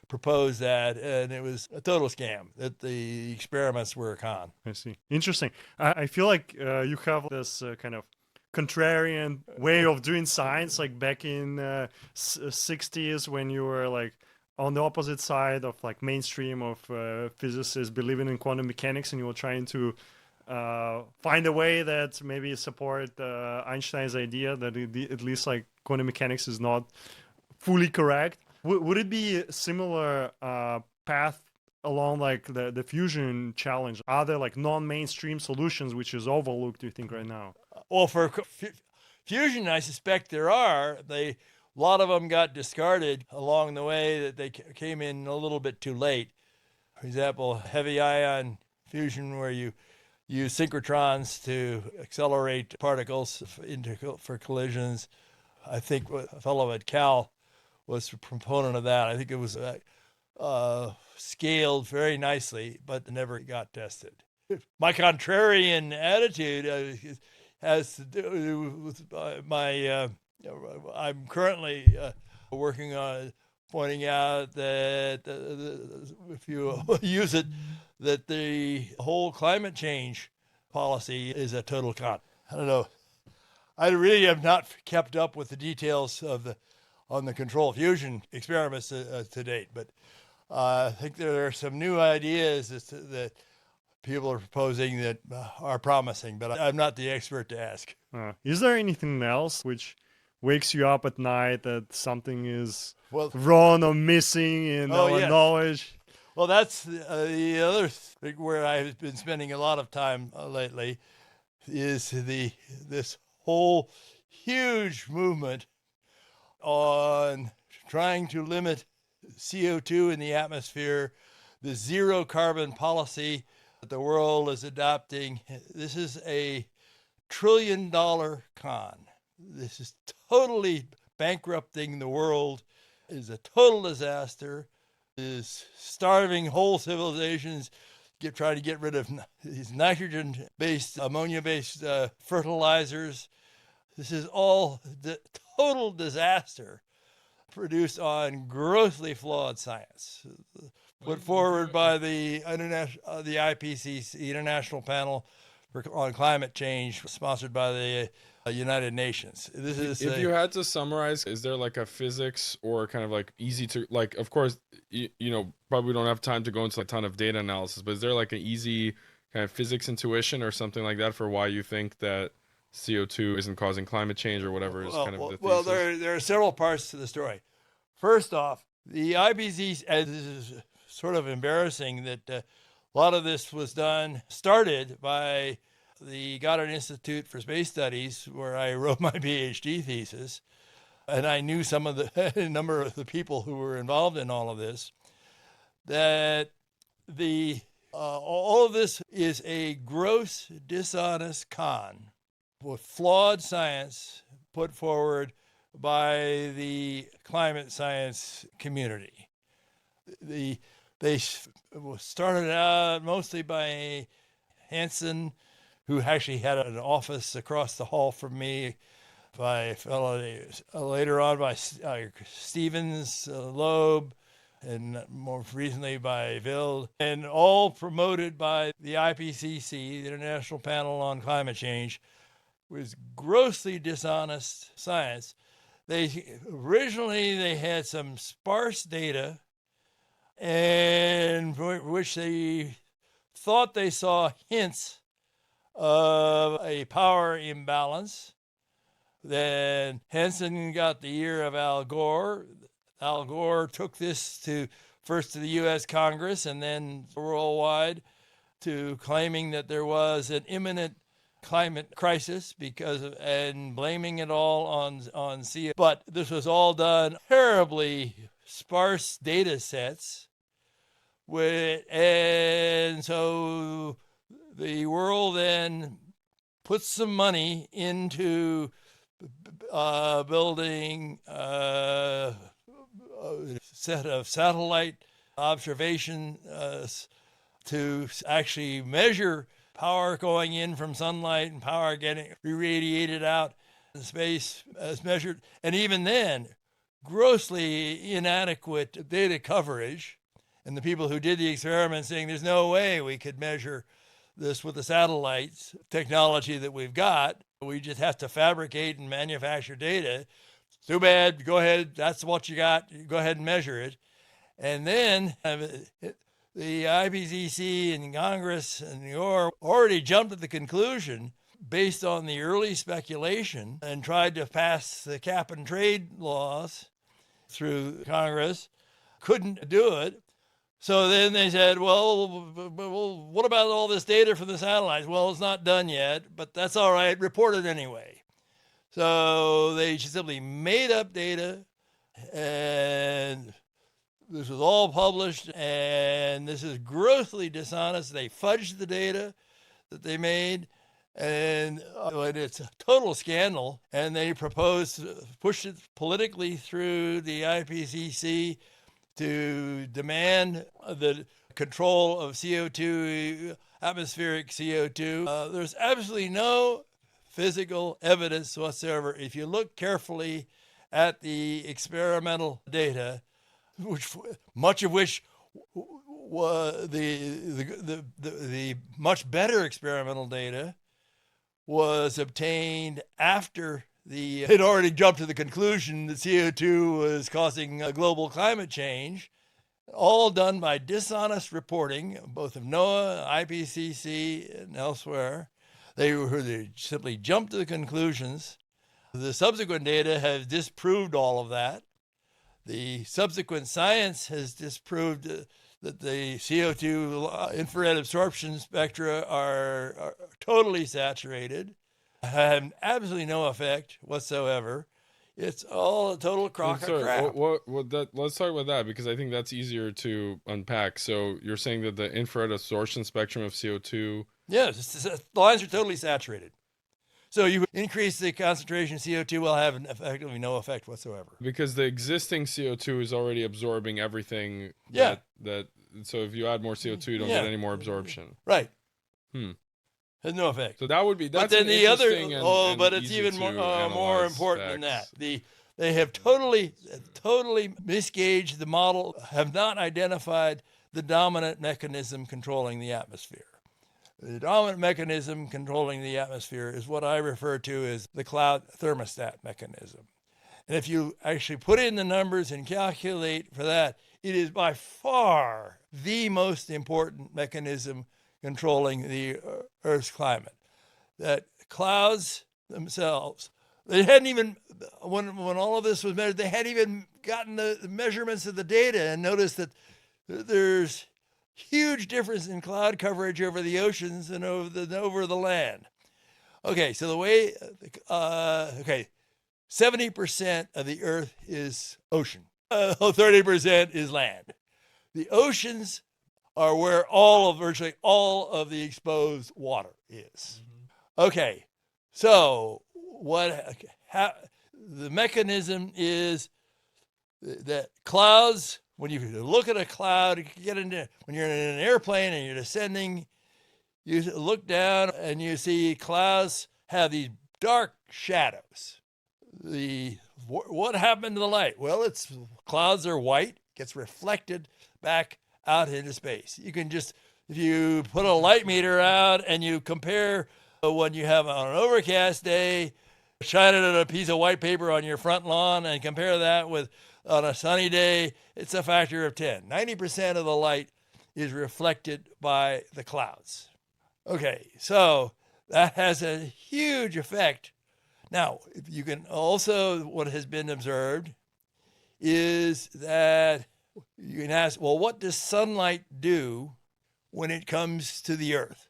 proposed that, and it was a total scam, that the experiments were a con. I see. Interesting. I feel like you have this kind of contrarian way of doing science, like back in 60s when you were like on the opposite side of like mainstream of physicists believing in quantum mechanics, and you were trying to find a way that maybe support Einstein's idea that at least like quantum mechanics is not fully correct. Would it be a similar path along like the fusion challenge? Are there like non-mainstream solutions which is overlooked, do you think, right now? Well, for fusion, I suspect there are. A lot of them got discarded along the way, that they came in a little bit too late. For example, heavy ion fusion, where you use synchrotrons to accelerate particles for collisions. I think a fellow at Cal was a proponent of that. I think it was scaled very nicely, but never got tested. My contrarian attitude has to do with I'm currently working on pointing out that if you use it, that the whole climate change policy is a total con. I don't know. I really have not kept up with the details on the control fusion experiments to date, but I think there are some new ideas that people are proposing that are promising, but I'm not the expert to ask. Is there anything else which wakes you up at night that something is wrong or missing in our knowledge? Well, that's the other thing where I've been spending a lot of time lately, is this whole huge movement on trying to limit CO2 in the atmosphere, the zero carbon policy that the world is adopting. This is a $1 trillion con. This is totally bankrupting the world. It is a total disaster. It is starving whole civilizations, trying to get rid of these nitrogen-based, ammonia-based fertilizers. This is all the total disaster produced on grossly flawed science, put forward by the IPCC, the International Panel on Climate Change, sponsored by the United Nations. This is if you had to summarize, is there like a physics or kind of like easy to, like, of course, you know, probably don't have time to go into a ton of data analysis, but is there like an easy kind of physics intuition or something like that for why you think that CO2 isn't causing climate change or whatever is kind of the thesis? Well, there are several parts to the story. First off, the IPCC, this is sort of embarrassing that a lot of this started by the Goddard Institute for Space Studies, where I wrote my PhD thesis, and I knew some of the number of the people who were involved in all of this, that all of this is a gross, dishonest con with flawed science put forward by the climate science community. They started out mostly by Hansen, who actually had an office across the hall from me, by a fellow later on by Stevens, Loeb, and more recently by Wild, and all promoted by the IPCC, the International Panel on Climate Change, was grossly dishonest science. Originally they had some sparse data, and which they thought they saw hints of a power imbalance. Then Hansen got the ear of Al Gore. Al Gore took this first to the U.S. Congress and then worldwide, to claiming that there was an imminent climate crisis and blaming it all on CO2. But this was all done terribly sparse data sets, and so the world then put some money into building a set of satellite observation to actually measure power going in from sunlight and power getting irradiated out in space as measured. And even then, grossly inadequate data coverage. And the people who did the experiment saying there's no way we could measure this with the satellites technology that we've got. We just have to fabricate and manufacture data. Too bad. Go ahead. That's what you got. Go ahead and measure it. And then the IPCC and Congress and New York already jumped at the conclusion based on the early speculation and tried to pass the cap and trade laws through Congress. Couldn't do it. So then they said, well, what about all this data from the satellites? Well, it's not done yet, but that's all right. Report it anyway. So they simply made up data, and this was all published, and this is grossly dishonest. They fudged the data that they made, and it's a total scandal. And they proposed to push it politically through the IPCC to demand the control of CO2, atmospheric CO2. There's absolutely no physical evidence whatsoever. If you look carefully at the experimental data, much of which was the much better experimental data was obtained after it already jumped to the conclusion that CO2 was causing global climate change, all done by dishonest reporting, both of NOAA, IPCC, and elsewhere. They simply jumped to the conclusions. The subsequent data has disproved all of that. The subsequent science has disproved that the CO2 infrared absorption spectra are totally saturated, have absolutely no effect whatsoever. It's all a total crock of crap. Let's talk about that, because I think that's easier to unpack. So you're saying that the infrared absorption spectrum of CO2... Yes, the lines are totally saturated. So you increase the concentration of CO2 will have effectively no effect whatsoever. Because the existing CO2 is already absorbing everything. So if you add more CO2, you don't get any more absorption. Right. Has no effect. So that would be. That's but then the other. But it's even more important than that. They have totally misgauged the model. Have not identified the dominant mechanism controlling the atmosphere. The dominant mechanism controlling the atmosphere is what I refer to as the cloud thermostat mechanism. And if you actually put in the numbers and calculate for that, it is by far the most important mechanism controlling the Earth's climate. That clouds themselves, they hadn't even, when all of this was measured, they hadn't even gotten the measurements of the data and noticed that there's huge difference in cloud coverage over the oceans and over the land. Okay, so the way, 70% of the Earth is ocean. 30% is land. The oceans are where virtually all of the exposed water is. Okay, so the mechanism is that clouds, when you look at a cloud, when you're in an airplane and you're descending, you look down and you see clouds have these dark shadows. What happened to the light? Well, clouds are white, gets reflected back out into space. You can just, if you put a light meter out and you compare when you have on an overcast day, shine it on a piece of white paper on your front lawn and compare that with on a sunny day, it's a factor of 10. 90% of the light is reflected by the clouds. Okay, so that has a huge effect. Now, you can also, what has been observed is that you can ask, well, what does sunlight do when it comes to the Earth?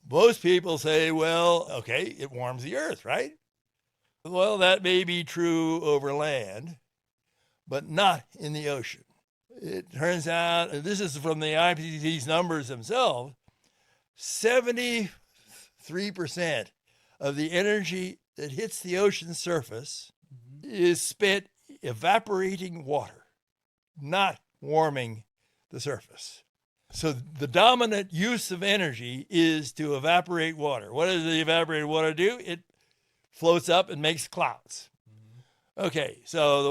Most people say, well, okay, it warms the Earth, right? Well, that may be true over land, but not in the ocean. It turns out, and this is from the IPCC's numbers themselves, 73% of the energy that hits the ocean surface is spent evaporating water, not warming the surface. So the dominant use of energy is to evaporate water. What does the evaporated water do? It floats up and makes clouds. Okay, so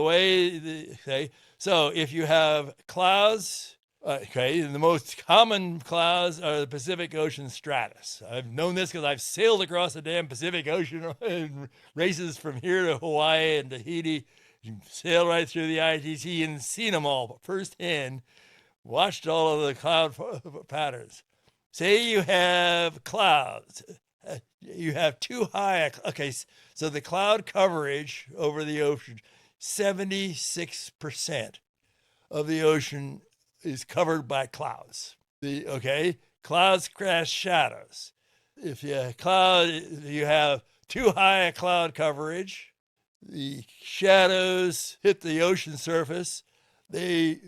so if you have clouds, the most common clouds are the Pacific Ocean stratus. I've known this because I've sailed across the damn Pacific Ocean in races from here to Hawaii and Tahiti, sailed right through the ITC and seen them all firsthand, watched all of the cloud patterns. Say you have clouds. You have too high, so the cloud coverage over the ocean, 76% of the ocean is covered by clouds. Clouds cast shadows. If you have too high a cloud coverage, the shadows hit the ocean surface, they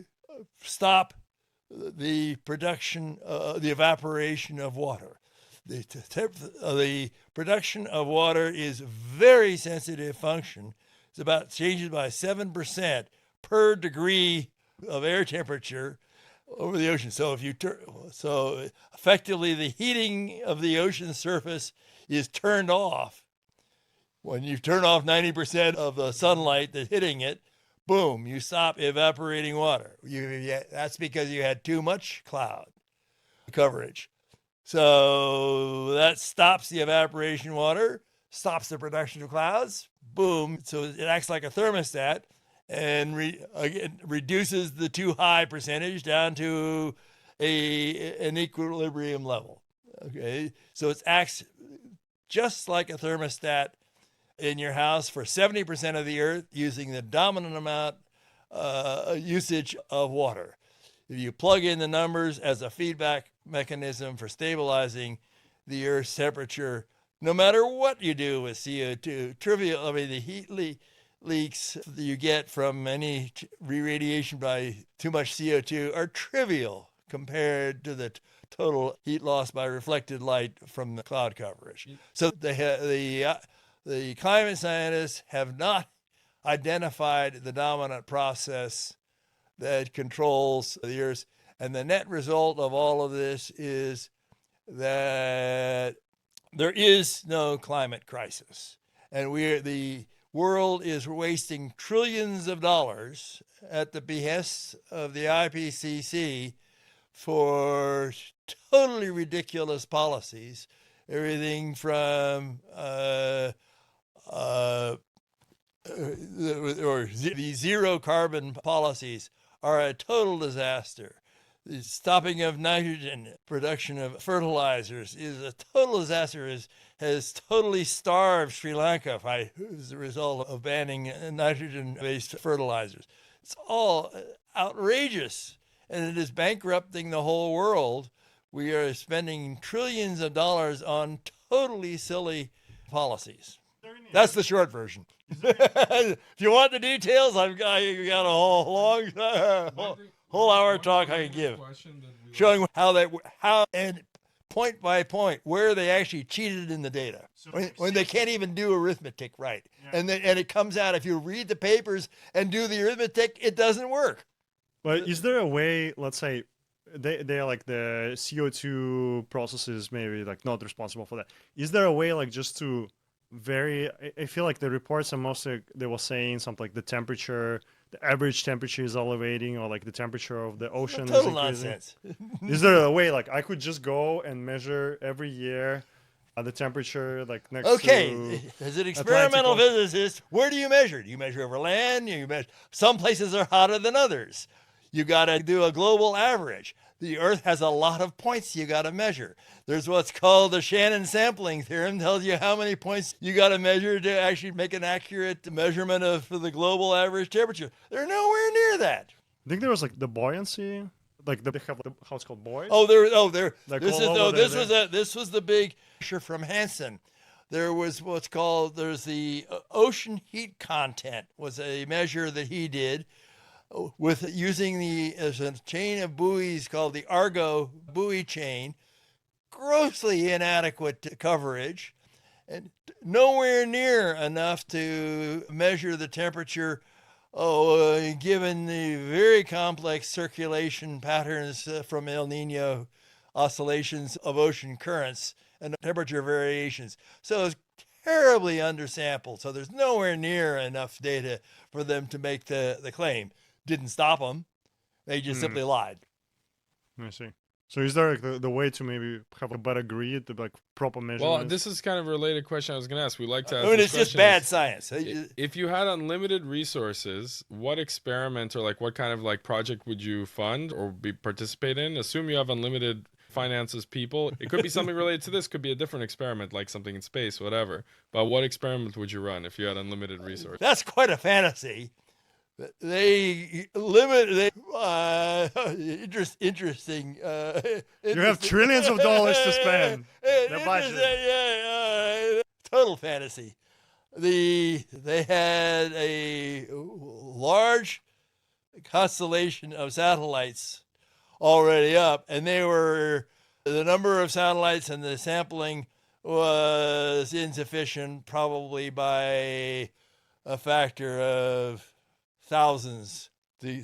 stop the production, the evaporation of water. The production of water is very sensitive function. It's about changes by 7% per degree of air temperature over the ocean. So so effectively the heating of the ocean surface is turned off. When you turn off 90% of the sunlight that's hitting it, boom, you stop evaporating water. That's because you had too much cloud coverage. So that stops the evaporation water, stops the production of clouds, boom. So it acts like a thermostat and reduces the too high percentage down to an equilibrium level. Okay, so it acts just like a thermostat in your house for 70% of the Earth using the dominant amount usage of water. If you plug in the numbers as a feedback mechanism for stabilizing the Earth's temperature, no matter what you do with CO2, the heat leaks that you get from any re-radiation by too much CO2 are trivial compared to the total heat loss by reflected light from the cloud coverage. So the climate scientists have not identified the dominant process that controls the Earth. And the net result of all of this is that there is no climate crisis. And the world is wasting trillions of dollars at the behest of the IPCC for totally ridiculous policies. Everything from the zero carbon policies are a total disaster. The stopping of nitrogen production of fertilizers is a total disaster. Has totally starved Sri Lanka as a result of banning nitrogen-based fertilizers. It's all outrageous, and it is bankrupting the whole world. We are spending trillions of dollars on totally silly policies. That's the short version. If you want the details, I've got a whole hour talk I can give, showing how and point by point where they actually cheated in the data when they can't even do arithmetic right, and it comes out if you read the papers and do the arithmetic, it doesn't work. But is there a way? Let's say they are like the CO2 processes, maybe like not responsible for that. Is there a way like just to I feel like the reports are mostly, they were saying something like the average temperature is elevating, or like the temperature of the ocean total is increasing. Nonsense. Is there a way like I could just go and measure every year the temperature like next to as an experimental physicist, where do you measure? Do you measure over land? Some places are hotter than others. You got to do a global average. The Earth has a lot of points you got to measure. There's what's called the Shannon sampling theorem, tells you how many points you got to measure to actually make an accurate measurement for the global average temperature. They're nowhere near that. I think there was like the buoyancy, like they have how it's called buoy. This was the big picture from Hansen. There was there's the ocean heat content was a measure that he did with using there's a chain of buoys called the Argo buoy chain, grossly inadequate coverage, and nowhere near enough to measure the temperature given the very complex circulation patterns from El Nino oscillations of ocean currents and temperature variations. So it's terribly undersampled. So there's nowhere near enough data for them to make the claim. Didn't stop them. They just simply lied. I see. So is there like the way to maybe have a better grid, like proper measurements? Well, this is kind of a related question I was going to ask. We like to ask it's just bad science. If you had unlimited resources, what experiment or like what kind of like project would you fund or participate in? Assume you have unlimited finances, people. It could be something related to this. Could be a different experiment, like something in space, whatever. But what experiment would you run if you had unlimited resources? That's quite a fantasy. They limit interesting. You have trillions of dollars to spend. The budget. Total fantasy. They had a large constellation of satellites already up, and the number of satellites and the sampling was insufficient, probably by a factor of thousands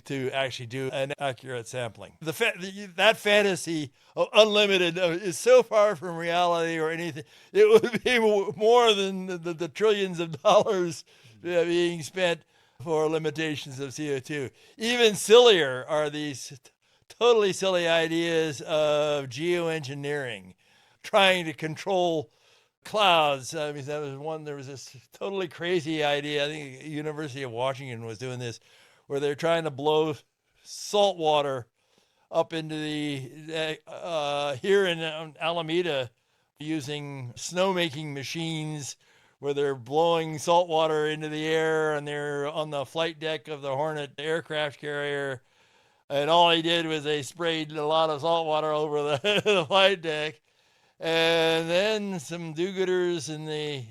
to actually do an accurate sampling. That fantasy of unlimited is so far from reality or anything. It would be more than the trillions of dollars being spent for limitations of CO2. Even sillier are these totally silly ideas of geoengineering, trying to control clouds. I mean, there was this totally crazy idea. I think the University of Washington was doing this, where they're trying to blow salt water up into the here in Alameda using snowmaking machines, where they're blowing salt water into the air, and they're on the flight deck of the Hornet aircraft carrier. And all they did was they sprayed a lot of salt water over the flight deck. And then some do-gooders in the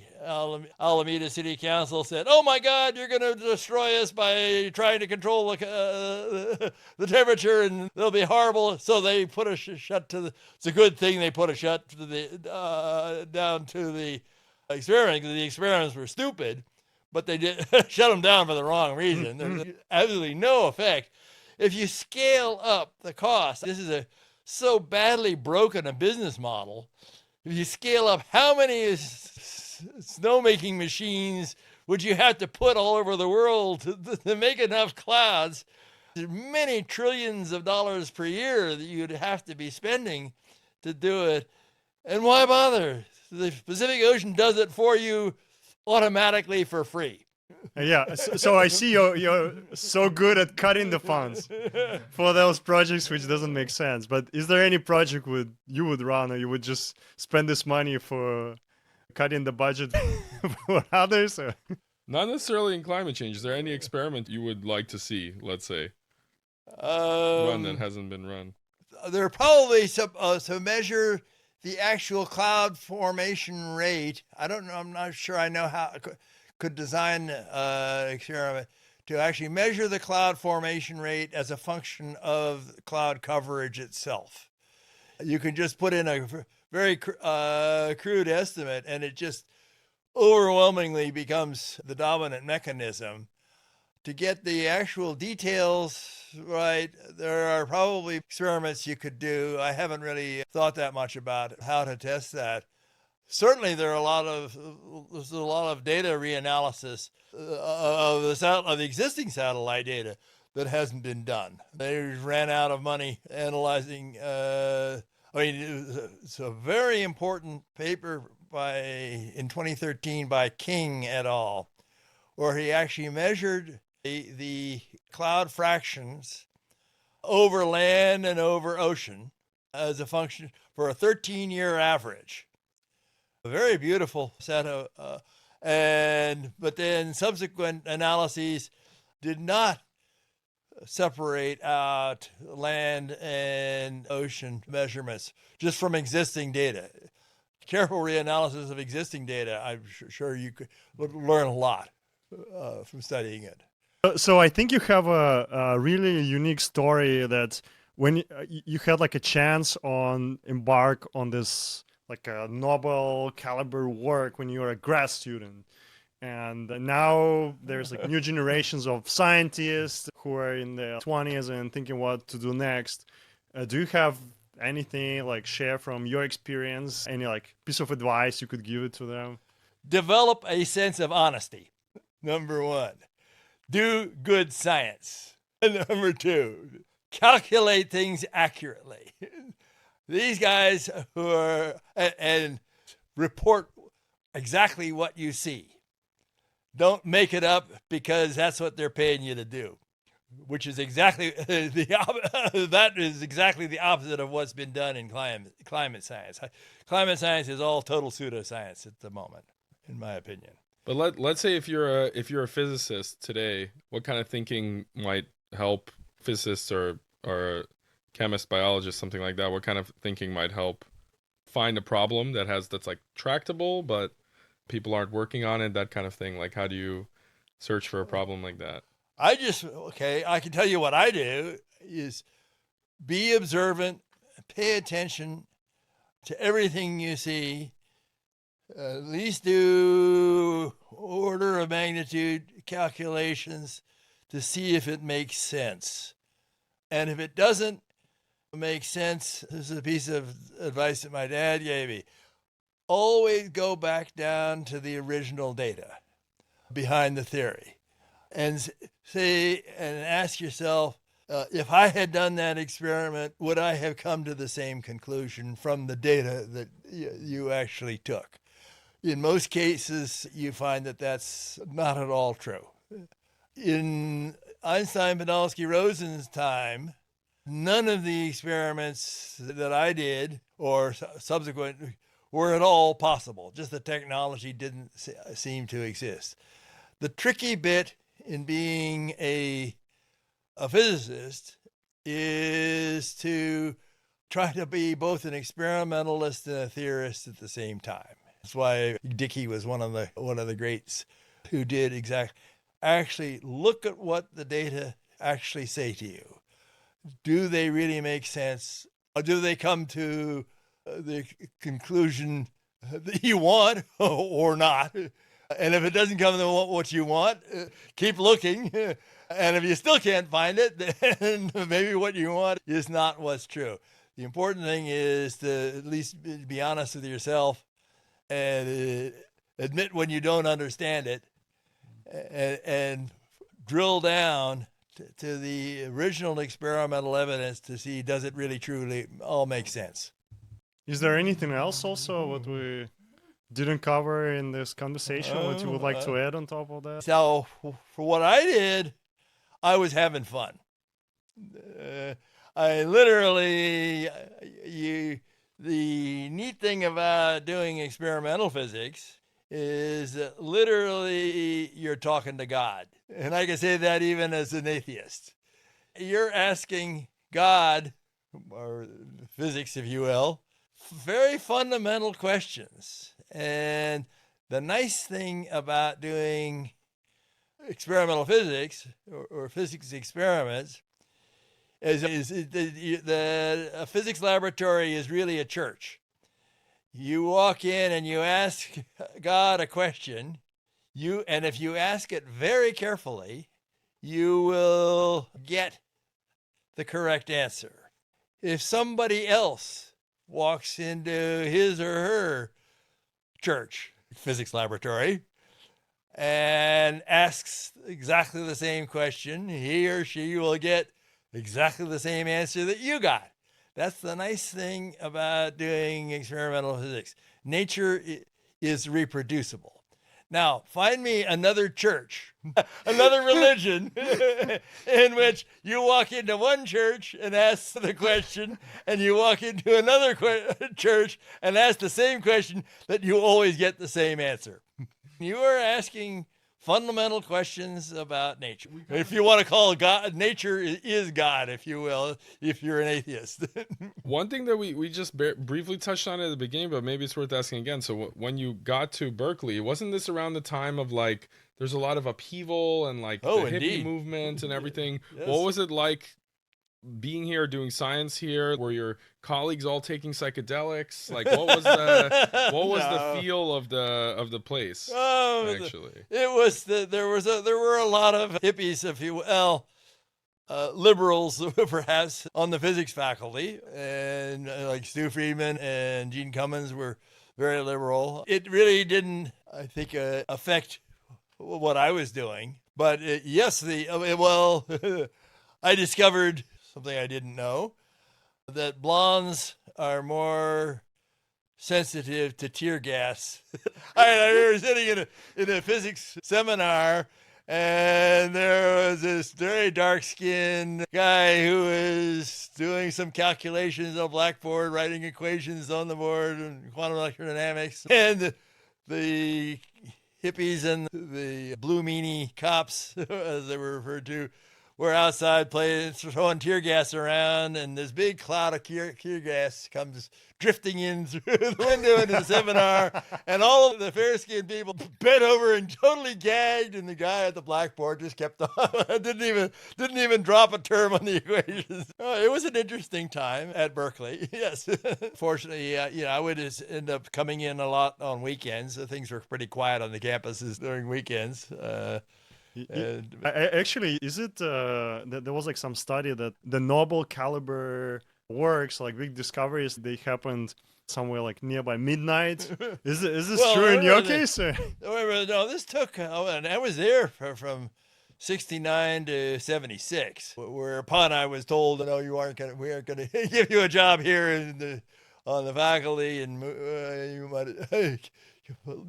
Alameda City Council said, "Oh my God, you're going to destroy us by trying to control the temperature, and it'll be horrible." So they put a shut to the. It's a good thing they put a shut to the down to the experiment, because the experiments were stupid, but they did shut them down for the wrong reason. There's absolutely no effect. If you scale up the cost, this is so badly broken a business model. If you scale up, how many snowmaking machines would you have to put all over the world to make enough clouds There's many trillions of dollars per year that you'd have to be spending to do it. And why bother? The Pacific Ocean does it for you automatically for free. Yeah, so I see you're so good at cutting the funds for those projects which doesn't make sense. But is there any project you would run, or you would just spend this money for cutting the budget for others? Or? Not necessarily in climate change. Is there any experiment you would like to see, let's say, run that hasn't been run? There are probably to measure the actual cloud formation rate. I don't know. I'm not sure I know how could design an experiment to actually measure the cloud formation rate as a function of cloud coverage itself. You can just put in a very crude estimate, and it just overwhelmingly becomes the dominant mechanism. To get the actual details right, there are probably experiments you could do. I haven't really thought that much about how to test that. Certainly, there's a lot of data reanalysis of the existing satellite data that hasn't been done. They ran out of money analyzing. It's a very important paper in 2013 by King et al., where he actually measured the cloud fractions over land and over ocean as a function for a 13-year average. A very beautiful set of, but then subsequent analyses did not separate out land and ocean measurements just from existing data. Careful reanalysis of existing data, I'm sure you could learn a lot from studying it. So I think you have a really unique story that when you had like a chance embark on this like a Nobel caliber work when you were a grad student. And now there's like new generations of scientists who are in their 20s and thinking what to do next. Do you have anything like share from your experience, any like piece of advice you could give it to them? Develop a sense of honesty. Number one, do good science. And number two, calculate things accurately. These guys who are, and report exactly what you see. Don't make it up because that's what they're paying you to do, which is exactly that is exactly the opposite of what's been done in climate science. Climate science is all total pseudoscience at the moment, in my opinion. But let's say if you're a physicist today, what kind of thinking might help physicists or chemists, biologists, something like that? What kind of thinking might help find a problem that's like tractable, but people aren't working on it, that kind of thing? Like, how do you search for a problem like that? I can tell you what I do is be observant, pay attention to everything you see, at least do order of magnitude calculations to see if it makes sense. And if it doesn't make sense, this is a piece of advice that my dad gave me. Always go back down to the original data behind the theory and ask yourself, if I had done that experiment, would I have come to the same conclusion from the data that you actually took? In most cases, you find that that's not at all true. In Einstein, Podolsky, Rosen's time, none of the experiments that I did or subsequent were at all possible. Just the technology didn't seem to exist. The tricky bit in being a physicist is to try to be both an experimentalist and a theorist at the same time. That's why Dickey was one of the greats who did actually look at what the data actually say to you. Do they really make sense? Or do they come to the conclusion that you want or not? And if it doesn't come to what you want, keep looking. And if you still can't find it, then maybe what you want is not what's true. The important thing is to at least be honest with yourself and admit when you don't understand it and drill down to the original experimental evidence to see does it really truly all make sense. Is there anything else also what we didn't cover in this conversation what you would like to add on top of that? So for what I did, I was having fun. I literally, the neat thing about doing experimental physics is that literally you're talking to God. And I can say that even as an atheist. You're asking God, or physics, if you will, very fundamental questions. And the nice thing about doing experimental physics or physics experiments is a physics laboratory is really a church. You walk in and you ask God a question, and if you ask it very carefully, you will get the correct answer. If somebody else walks into his or her church physics laboratory and asks exactly the same question, he or she will get exactly the same answer that you got. That's the nice thing about doing experimental physics. Nature is reproducible. Now, find me another church, another religion in which you walk into one church and ask the question, and you walk into another church and ask the same question that you always get the same answer. You are asking fundamental questions about nature. If you want to call God, nature is God, if you will, if you're an atheist. One thing that we just briefly touched on at the beginning, but maybe it's worth asking again. So when you got to Berkeley, wasn't this around the time of like, there's a lot of upheaval and like the hippie movement and everything? Yes. What was it like being here, doing science here? Were your colleagues all taking psychedelics? Like, what was the feel of the place? Actually, it was there were a lot of hippies, if you will, liberals perhaps on the physics faculty, and like Stu Friedman and Gene Cummins were very liberal. It really didn't, I think, affect what I was doing. But yes, I discovered something I didn't know, that blondes are more sensitive to tear gas. I remember sitting in a physics seminar, and there was this very dark-skinned guy who was doing some calculations on a blackboard, writing equations on the board in quantum electrodynamics. And the hippies and the blue meanie cops, as they were referred to, were outside playing, throwing tear gas around, and this big cloud of tear gas comes drifting in through the window into the seminar, and all of the fair-skinned people bent over and totally gagged, and the guy at the blackboard just kept on, didn't even drop a term on the equations. It was an interesting time at Berkeley, yes. Fortunately, I would just end up coming in a lot on weekends. Things were pretty quiet on the campuses during weekends. Actually, is it that there was like some study that the Nobel caliber works, like big discoveries, they happened somewhere like nearby midnight? Is this true in your case? No, this took, and I was there from 69 to 76, whereupon I was told, no, we aren't going to give you a job here on the faculty, and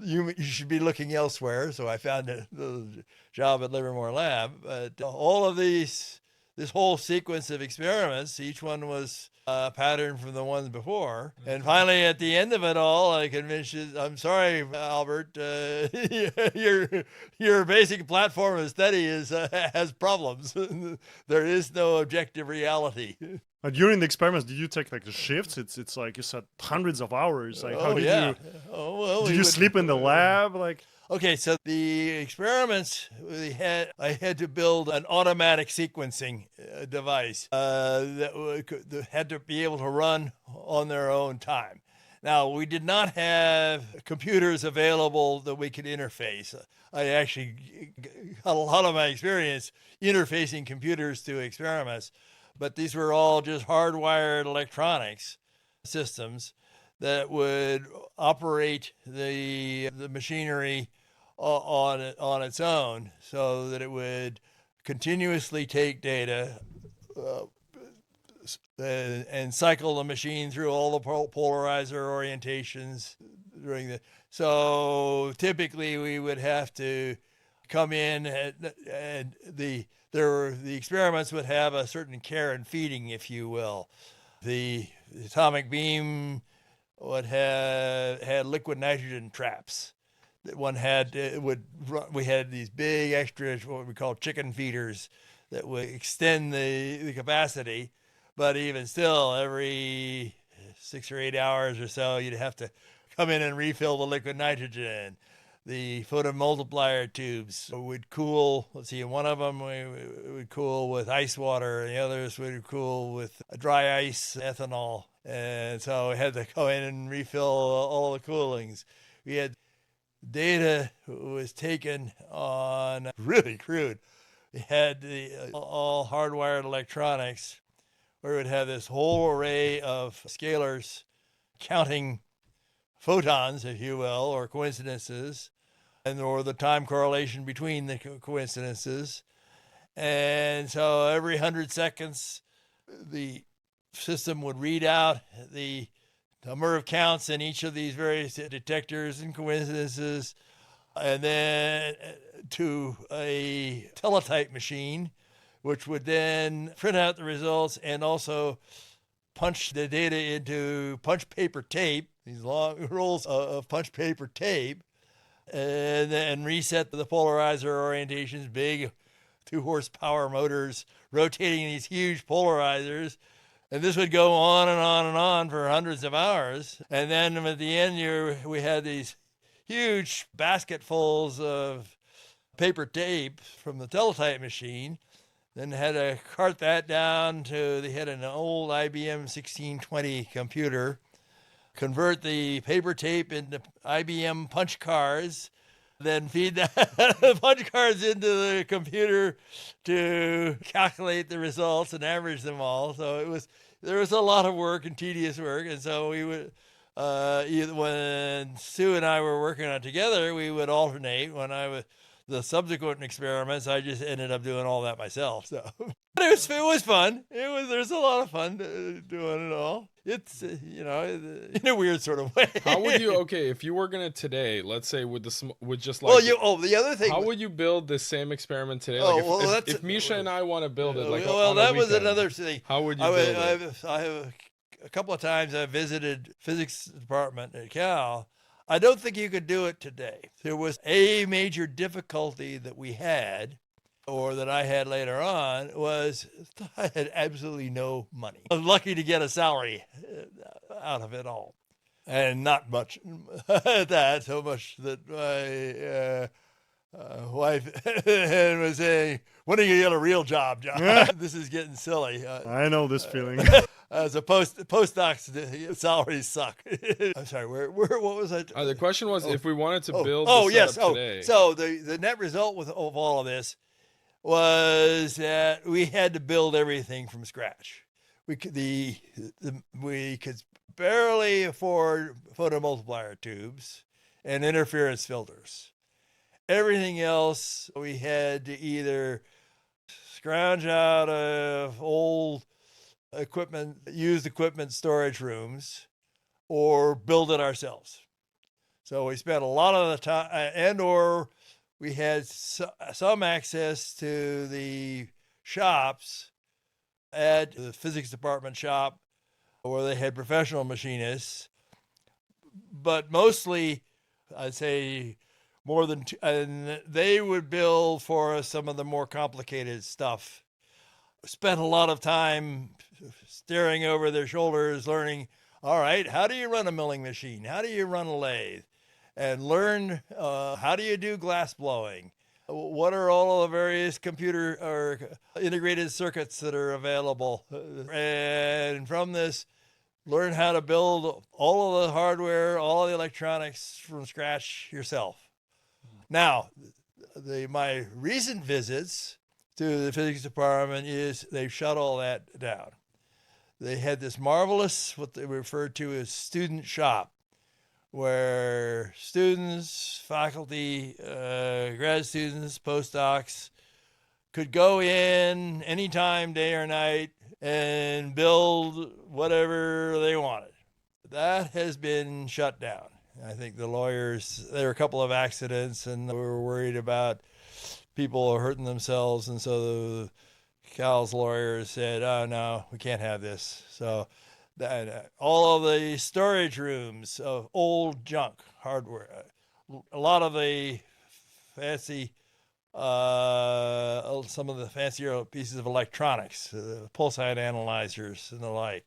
you should be looking elsewhere. So I found a job at Livermore Lab. But all of this whole sequence of experiments, each one was a pattern from the ones before. And finally, at the end of it all, I convinced you, I'm sorry, Albert, your basic platform of study has problems. There is no objective reality. During the experiments, did you take like the shifts? It's like you said, hundreds of hours. Like, how did you? Did you sleep in the lab? Like, okay, so the experiments I had to build an automatic sequencing device that had to be able to run on their own time. Now, we did not have computers available that we could interface. I actually got a lot of my experience interfacing computers to experiments. But these were all just hardwired electronics systems that would operate the machinery on its own, so that it would continuously take data and cycle the machine through all the polarizer orientations during the. So typically we would have to come in and the experiments would have a certain care and feeding, if you will. The atomic beam would had liquid nitrogen traps that one had. We had these big extra, what we call chicken feeders, that would extend the capacity. But even still, every 6 or 8 hours or so, you'd have to come in and refill the liquid nitrogen. The photomultiplier tubes would cool. Let's see, one of them would cool with ice water, and the others would cool with dry ice ethanol. And so we had to go in and refill all the coolings. We had data was taken on really crude. We had all hardwired electronics, where we would have this whole array of scalars counting photons, if you will, or coincidences, or the time correlation between the coincidences. And so every 100 seconds, the system would read out the number of counts in each of these various detectors and coincidences, and then to a teletype machine, which would then print out the results and also punch the data into punch paper tape, these long rolls of punch paper tape, and then reset the polarizer orientations, big 2-horsepower motors rotating these huge polarizers. And this would go on and on and on for hundreds of hours. And then at the end, we had these huge basketfuls of paper tape from the teletype machine. Then had to cart that down they had an old IBM 1620 computer, convert the paper tape into IBM punch cards, then feed the punch cards into the computer to calculate the results and average them all. So there was a lot of work and tedious work. And so we would, when Sue and I were working on it together, we would alternate. When the subsequent experiments, I just ended up doing all that myself. So, but it was fun. There's a lot of fun doing it all. It's in a weird sort of way. How would you if you were gonna today, let's say with just like the other thing. How would you build this same experiment today? If Misha and I want to build it, that was another thing. How would you build it? I have a couple of times I visited physics department at Cal. I don't think you could do it today. There was a major difficulty that we had, or that I had later on, was I had absolutely no money. I was lucky to get a salary out of it all. And not much at that, so much that my wife was saying, "When are you going to get a real job, John?" This is getting silly. I know this feeling. As a postdocs, salaries suck. I'm sorry. What was I? The question was if we wanted to build. Today. So the net result of all of this was that we had to build everything from scratch. We could barely afford photomultiplier tubes and interference filters. Everything else we had to either scrounge out of old used equipment storage rooms, or build it ourselves. So we spent a lot of the time, or we had some access to the shops at the physics department shop, where they had professional machinists, but mostly, I'd say more than two, and they would build for us some of the more complicated stuff. Spent a lot of time staring over their shoulders, learning, all right, how do you run a milling machine? How do you run a lathe? And learn how do you do glass blowing? What are all of the various computer or integrated circuits that are available? And from this, learn how to build all of the hardware, all of the electronics from scratch yourself. Now, my recent visits to the physics department they've shut all that down. They had this marvelous, what they referred to as student shop, where students, faculty, grad students, postdocs could go in anytime, day or night, and build whatever they wanted. That has been shut down. I think the lawyers, there were a couple of accidents, and we were worried about people hurting themselves, and so Cal's lawyers said, oh, no, we can't have this. So all of the storage rooms of old junk hardware, a lot of the fancy, some of the fancier pieces of electronics, pulsate analyzers and the like,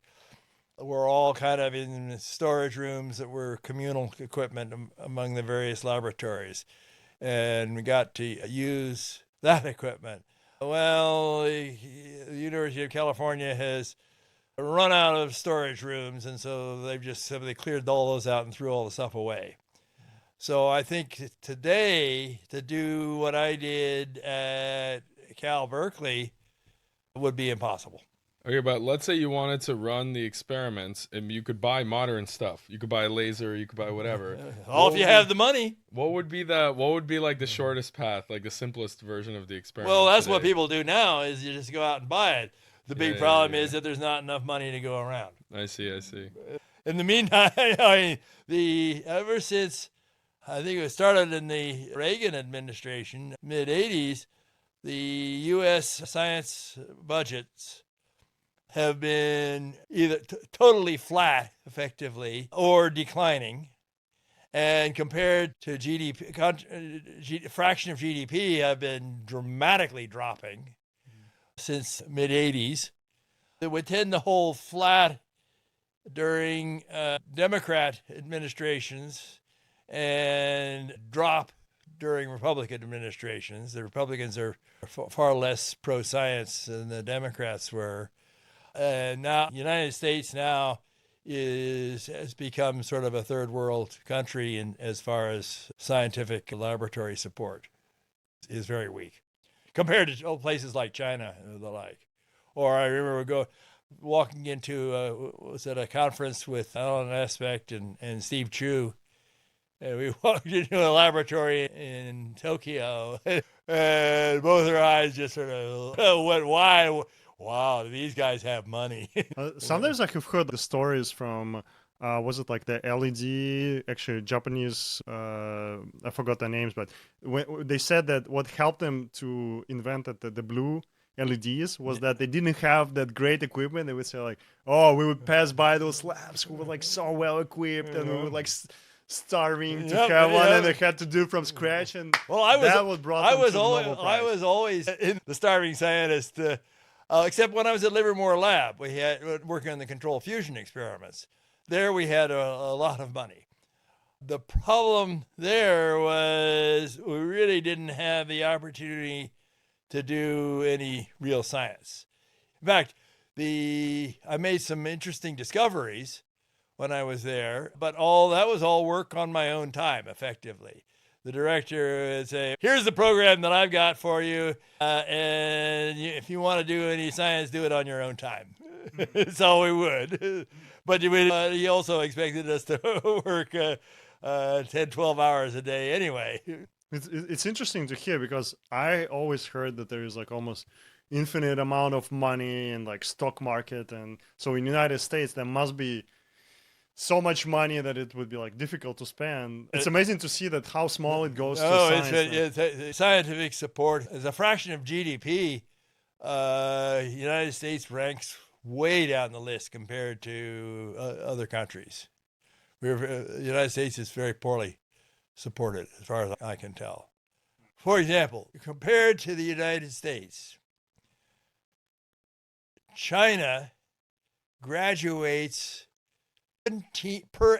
were all kind of in storage rooms that were communal equipment among the various laboratories. And we got to use that equipment. Well, the University of California has run out of storage rooms, and so they've just simply cleared all those out and threw all the stuff away. So I think today, to do what I did at Cal Berkeley would be impossible. Okay, but let's say you wanted to run the experiments and you could buy modern stuff. You could buy a laser, you could buy whatever. If you have the money. What would be like the shortest path, like the simplest version of the experiment? Well, that's what people do now, is you just go out and buy it. The big problem is that there's not enough money to go around. I see. In the meantime, ever since I think it started in the Reagan administration, mid-'80s, the U.S. science budgets have been either totally flat, effectively, or declining. And compared to GDP, fraction of GDP have been dramatically dropping since mid-'80s. It would tend to hold flat during Democrat administrations and drop during Republican administrations. The Republicans are far less pro-science than the Democrats were. Now, the United States now has become sort of a third world country as far as scientific laboratory support. Is very weak compared to places like China and the like. Or I remember walking into was at a conference with Alan Aspect and Steve Chu, and we walked into a laboratory in Tokyo, and both our eyes just sort of went wide. Wow, these guys have money. Sometimes I have heard the stories from, was it like the LED, actually Japanese, I forgot the names, but they said that what helped them to invent the blue LEDs was that they didn't have that great equipment. They would say like, oh, we would pass by those labs who were like so well equipped, and we were like starving to have one, and they had to do from scratch. And I was always in the starving scientist. Except when I was at Livermore Lab, we had working on the controlled fusion experiments. There we had a lot of money. The problem there was we really didn't have the opportunity to do any real science. In fact, I made some interesting discoveries when I was there, but that was all work on my own time, effectively. The director would say, here's the program that I've got for you, and if you want to do any science, do it on your own time. So we would. But he also expected us to work 10, 12 hours a day anyway. It's interesting to hear, because I always heard that there is like almost infinite amount of money in like stock market. And so in the United States, there must be so much money that it would be like difficult to spend. It's amazing to see that how small it goes to science. It's scientific support as a fraction of GDP. United States ranks way down the list compared to other countries. The United States is very poorly supported, as far as I can tell. For example, compared to the United States, China graduates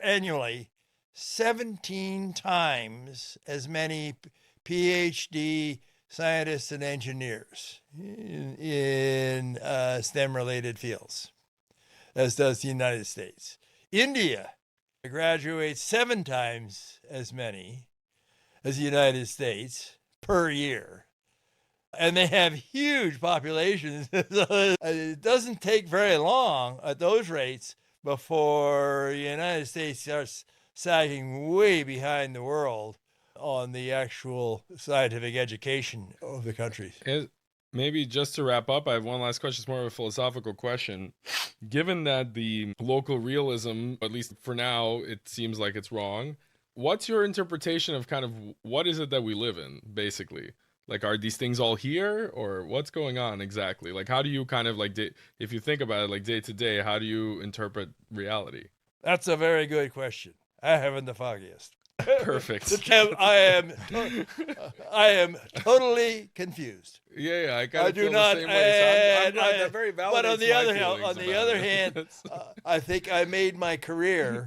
annually 17 times as many PhD scientists and engineers in STEM-related fields, as does the United States. India graduates 7 times as many as the United States per year. And they have huge populations. It doesn't take very long at those rates before the United States starts sagging way behind the world on the actual scientific education of the countries. Maybe just to wrap up, I have one last question. It's more of a philosophical question. Given that the local realism, at least for now, it seems like it's wrong, what's your interpretation of kind of what is it that we live in, basically? Like, are these things all here, or what's going on exactly? Like, how do you kind of like, if you think about it, like day to day, how do you interpret reality? That's a very good question. I haven't the foggiest. Perfect. I am totally confused. Yeah, I kind of do feel not. the same way. So I'm glad that very But on the validates other hand, I think I made my career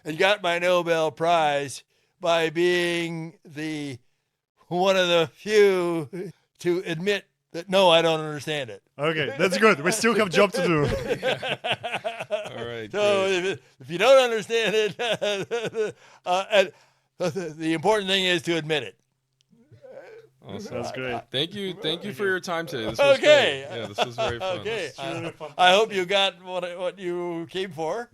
and got my Nobel Prize by being one of the few to admit that no, I don't understand it. Okay, that's good. We still have job to do. All right. So if you don't understand it, the important thing is to admit it. Awesome. That's great. Thank you for your time today. This was Okay. great. Yeah, this was very fun. Okay. I hope you got what you came for.